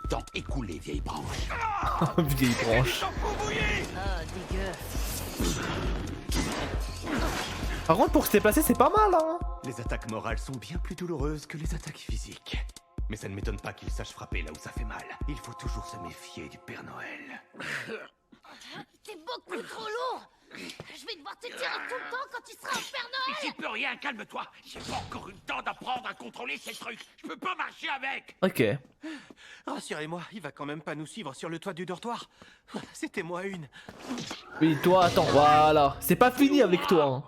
Temps écoulé, vieille branche. Vieille branche. Oh, dégueu. Par contre, pour se déplacer, c'est pas mal, hein. Les attaques morales sont bien plus douloureuses que les attaques physiques. Mais ça ne m'étonne pas qu'il sache frapper là où ça fait mal. Il faut toujours se méfier du Père Noël. T'es beaucoup trop lourd. Je vais devoir te tirer tout le temps quand tu seras au Père Noël. J'y peux rien, calme-toi. J'ai pas encore eu le temps d'apprendre à contrôler ces trucs. Je peux pas marcher avec. Ok. Rassurez-moi, il va quand même pas nous suivre sur le toit du dortoir. C'était moi une. Oui, toi, attends. Voilà. C'est pas fini avec toi. Hein.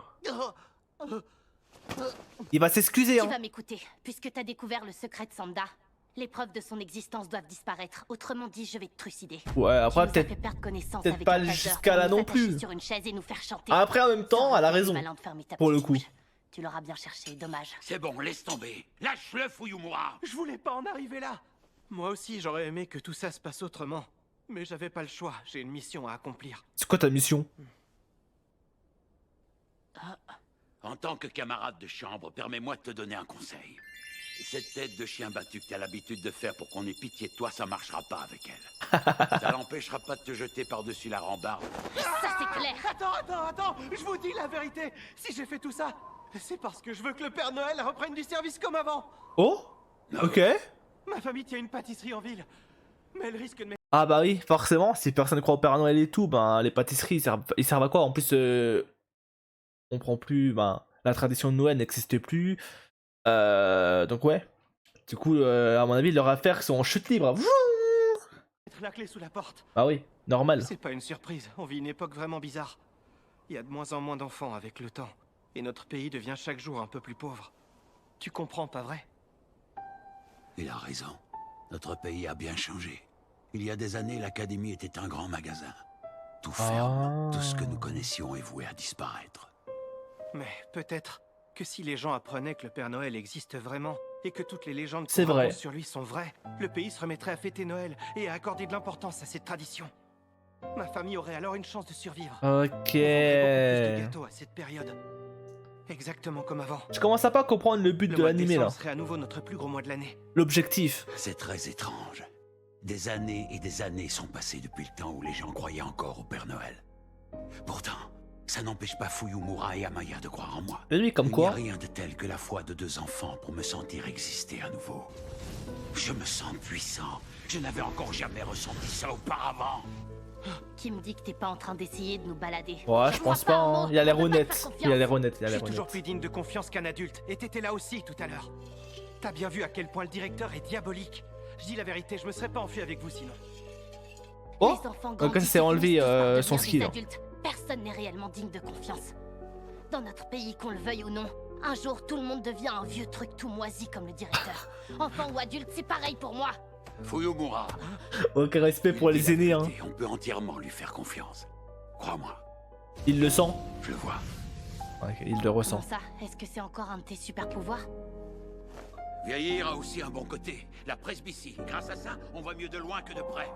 Il va s'excuser. Tu Hein. vas m'écouter, puisque t'as découvert le secret de Sanda. Les preuves de son existence doivent disparaître. Autrement dit, je vais te trucider. Ouais, après, Tu nous as fait perdre connaissance avec pas un tasseur jusqu'à là pour nous non plus. attacher sur une chaise et nous faire chanter. Après, en même temps, elle a raison. Malin de fermer ta Pour le petite coup. bouche. Tu l'auras bien cherché, dommage. C'est bon, laisse tomber. Lâche-le, Fuyumura. Je voulais pas en arriver là. Moi aussi, j'aurais aimé que tout ça se passe autrement. Mais j'avais pas le choix, j'ai une mission à accomplir. C'est quoi ta mission? En tant que camarade de chambre, permets-moi de te donner un conseil. Cette tête de chien battu que t'as l'habitude de faire pour qu'on ait pitié de toi, ça marchera pas avec elle. Ça l'empêchera pas de te jeter par-dessus la rambarde. Ça, c'est clair. Attends, je vous dis la vérité. Si j'ai fait tout ça, c'est parce que je veux que le Père Noël reprenne du service comme avant. Oh? Ok. Ma famille tient une pâtisserie en ville, mais elle risque de... Ah bah oui, forcément, si personne croit au Père Noël et tout, ben les pâtisseries, ils servent à quoi? En plus, on prend plus, ben la tradition de Noël n'existe plus. Donc ouais. Du coup, à mon avis, leurs affaires sont en chute libre. Mettre la clé sous la porte. Ah oui, normal. C'est pas une surprise, on vit une époque vraiment bizarre. Il y a de moins en moins d'enfants avec le temps. Et notre pays devient chaque jour un peu plus pauvre. Tu comprends, pas vrai? Il a raison. Notre pays a bien changé. Il y a des années, l'académie était un grand magasin. Tout ferme, tout ce que nous connaissions est voué à disparaître. Mais peut-être que si les gens apprenaient que le Père Noël existe vraiment, et que toutes les légendes C'est qu'on vrai. raconte sur lui sont vraies, le pays se remettrait à fêter Noël et à accorder de l'importance à cette tradition. Ma famille aurait alors une chance de survivre. Ok. On vendrait beaucoup plus de gâteaux à cette période. Exactement comme avant. Je commence à pas comprendre le but Le de mois de l'animé là. décembre serait à nouveau notre plus gros mois de l'année. L'objectif. C'est très étrange. Des années et des années sont passées depuis le temps où les gens croyaient encore au Père Noël. Pourtant, ça n'empêche pas Fuyumura et Amaya de croire en moi. Et lui, comme quoi. Il n'y a rien de tel que la foi de deux enfants pour me sentir exister à nouveau. Je me sens puissant. Je n'avais encore jamais ressenti ça auparavant. Tu me dis que t'es pas en train d'essayer de nous balader. Ouais, je pense pas. Hein. Il a l'air honnête. Il a l'air honnête. Il a Je l'air suis toujours honnête. plus digne de confiance qu'un adulte, et t'étais là aussi tout à l'heure. T'as bien vu à quel point le directeur est diabolique. Je dis la vérité, je me serais pas enfui avec vous sinon. Oh, Les enfants donc ça grandissent s'est et enlevé finissent tous par devenir son des skill. adultes. Personne n'est réellement digne de confiance. Dans notre pays, qu'on le veuille ou non, un jour tout le monde devient un vieux truc tout moisi comme le directeur. Enfant ou adulte, c'est pareil pour moi. Fuyumura. Aucun respect pour les aînés. Hein. Et on peut entièrement lui faire confiance. Crois-moi, Il le sent. je le vois. Ouais, il le ressent. Comment ça? Est-ce que c'est encore un de tes super pouvoirs? Vieillir a aussi un bon côté. La presbytie. Grâce à ça, on voit mieux de loin que de près.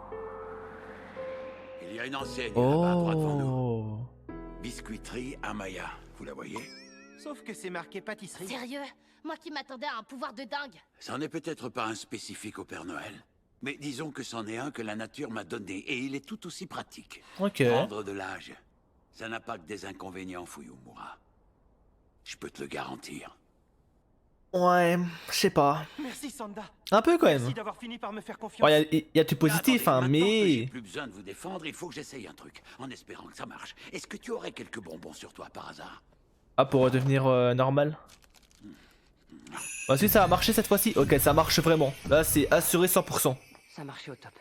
Il y a une enseigne là-bas à droite devant nous. Oh. Biscuiterie Amaya. Vous la voyez? Sauf que c'est marqué pâtisserie. Sérieux? Moi qui m'attendais à un pouvoir de dingue. C'en est peut-être pas un spécifique au Père Noël. Mais disons que c'en est un que la nature m'a donné. Et il est tout aussi pratique. Ok. Prendre de l'âge. Ça n'a pas que des inconvénients, Fuyumura. Je peux te le garantir. Ouais, je sais pas. Merci Sanda. Un peu quand même. Merci d'avoir fini par me faire confiance. Il y a du positif, hein, Attendez, maintenant que j'ai mais. plus besoin de vous défendre, il faut que j'essaye un truc, en espérant que ça marche. Est-ce que tu aurais quelques bonbons sur toi par hasard? Ah, pour redevenir normal. Ensuite, ça a marché cette fois-ci. Ok, ça marche vraiment. Là, c'est assuré 100%. Ça marchait au top.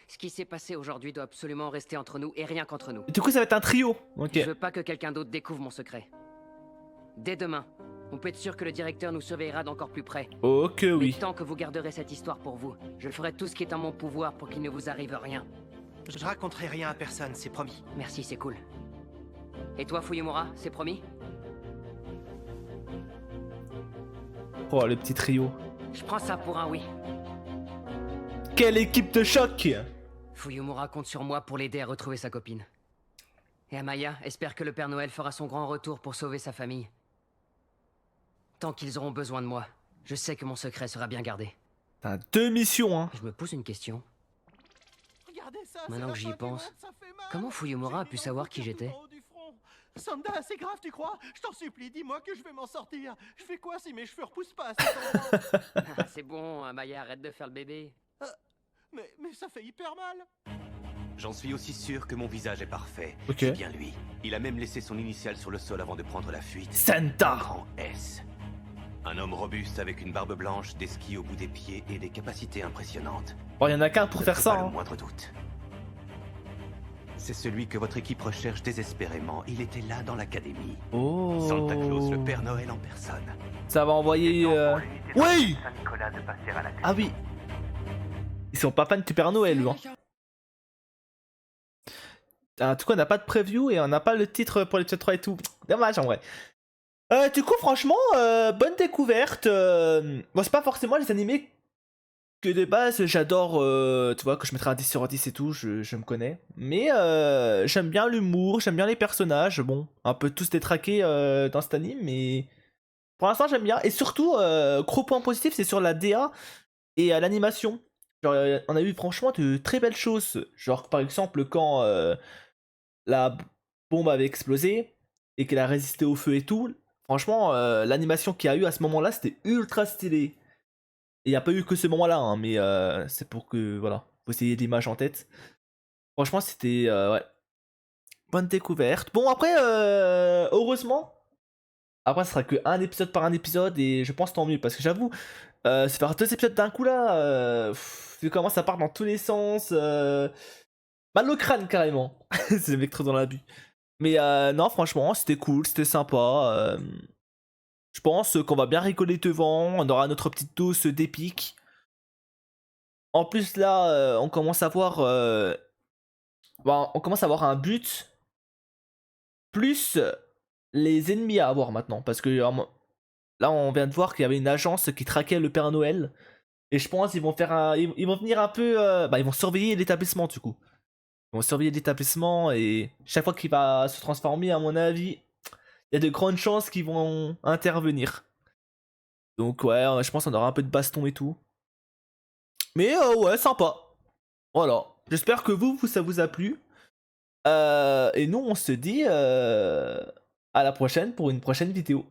Ce qui s'est passé aujourd'hui doit absolument rester entre nous et rien qu'entre nous. Du coup, ça va être un trio. Ok. Je veux pas que quelqu'un d'autre découvre mon secret. Dès demain, on peut être sûr que le directeur nous surveillera d'encore plus près. Ok, oui. Mais tant que vous garderez cette histoire pour vous, je ferai tout ce qui est en mon pouvoir pour qu'il ne vous arrive rien. Je raconterai rien à personne, c'est promis. Merci, c'est cool. Et toi, Fuyumura, c'est promis? Oh, le petit trio. Je prends ça pour un oui. Quelle équipe de choc! Fuyumura compte sur moi pour l'aider à retrouver sa copine. Et Amaya espère que le Père Noël fera son grand retour pour sauver sa famille. Tant qu'ils auront besoin de moi, je sais que mon secret sera bien gardé. T'as 2 missions, hein. Je me pose une question. Regardez ça, Maintenant que j'y pense, comment Fuyumura a pu savoir qui j'étais? Sanda, c'est grave, tu crois? Je t'en supplie, dis-moi que je vais m'en sortir. Je fais quoi si mes cheveux repoussent pas à cet endroit? Ah, c'est bon, Amaya, arrête de faire le bébé. Mais ça fait hyper mal. J'en suis aussi sûr que mon visage est parfait. Ok. C'est bien lui. Il a même laissé son initiale sur le sol avant de prendre la fuite. Santa. Un grand S. Un homme robuste avec une barbe blanche, des skis au bout des pieds et des capacités impressionnantes. Bon, y en a qu'un pour Ne faire fais ça, pas le hein. moindre doute. C'est celui que votre équipe recherche désespérément. Il était là dans l'académie. Oh. Santa Claus, le Père Noël en personne. Ça va envoyer. Oui! Saint-Nicolas de passer à la Ah oui! Ils sont pas fans du Père Noël, lui. Hein. En tout cas, on n'a pas de preview et on n'a pas le titre pour l'épisode 3 et tout. Dommage en vrai. Du coup, franchement, bonne découverte. Bon, c'est pas forcément les animés que de base j'adore, tu vois, que je mettrai à 10 sur 10 et tout, je me connais. Mais j'aime bien l'humour, j'aime bien les personnages. Bon, un peu tous détraqués dans cet anime, mais pour l'instant j'aime bien. Et surtout, gros point positif, c'est sur la DA et l'animation. Genre, on a eu franchement de très belles choses. Genre, par exemple, quand la bombe avait explosé et qu'elle a résisté au feu et tout, franchement, l'animation qu'il y a eu à ce moment-là, c'était ultra stylé. Il n'y a pas eu que ce moment-là, hein, mais c'est pour que, voilà, vous ayez l'image en tête. Franchement, c'était, ouais, bonne découverte. Bon, après, heureusement, Après, ce sera que un épisode par un épisode et je pense tant mieux parce que j'avoue, se faire 2 épisodes d'un coup là, vu comment ça part dans tous les sens, mal au crâne carrément. C'est le mec trop dans l'abus. Mais non, franchement, c'était cool, c'était sympa. Je pense qu'on va bien rigoler devant, on aura notre petite dose d'épique. En plus là, on commence à voir, on commence à avoir un but plus les ennemis à avoir maintenant, parce que là on vient de voir qu'il y avait une agence qui traquait le Père Noël, et je pense qu'ils vont faire ils vont venir un peu, ils vont surveiller l'établissement du coup. Ils vont surveiller l'établissement et chaque fois qu'il va se transformer, à mon avis, il y a de grandes chances qu'ils vont intervenir. Donc ouais, je pense qu'on aura un peu de baston et tout. Mais ouais, sympa. Voilà. J'espère que ça vous a plu. Et nous, on se dit à la prochaine pour une prochaine vidéo.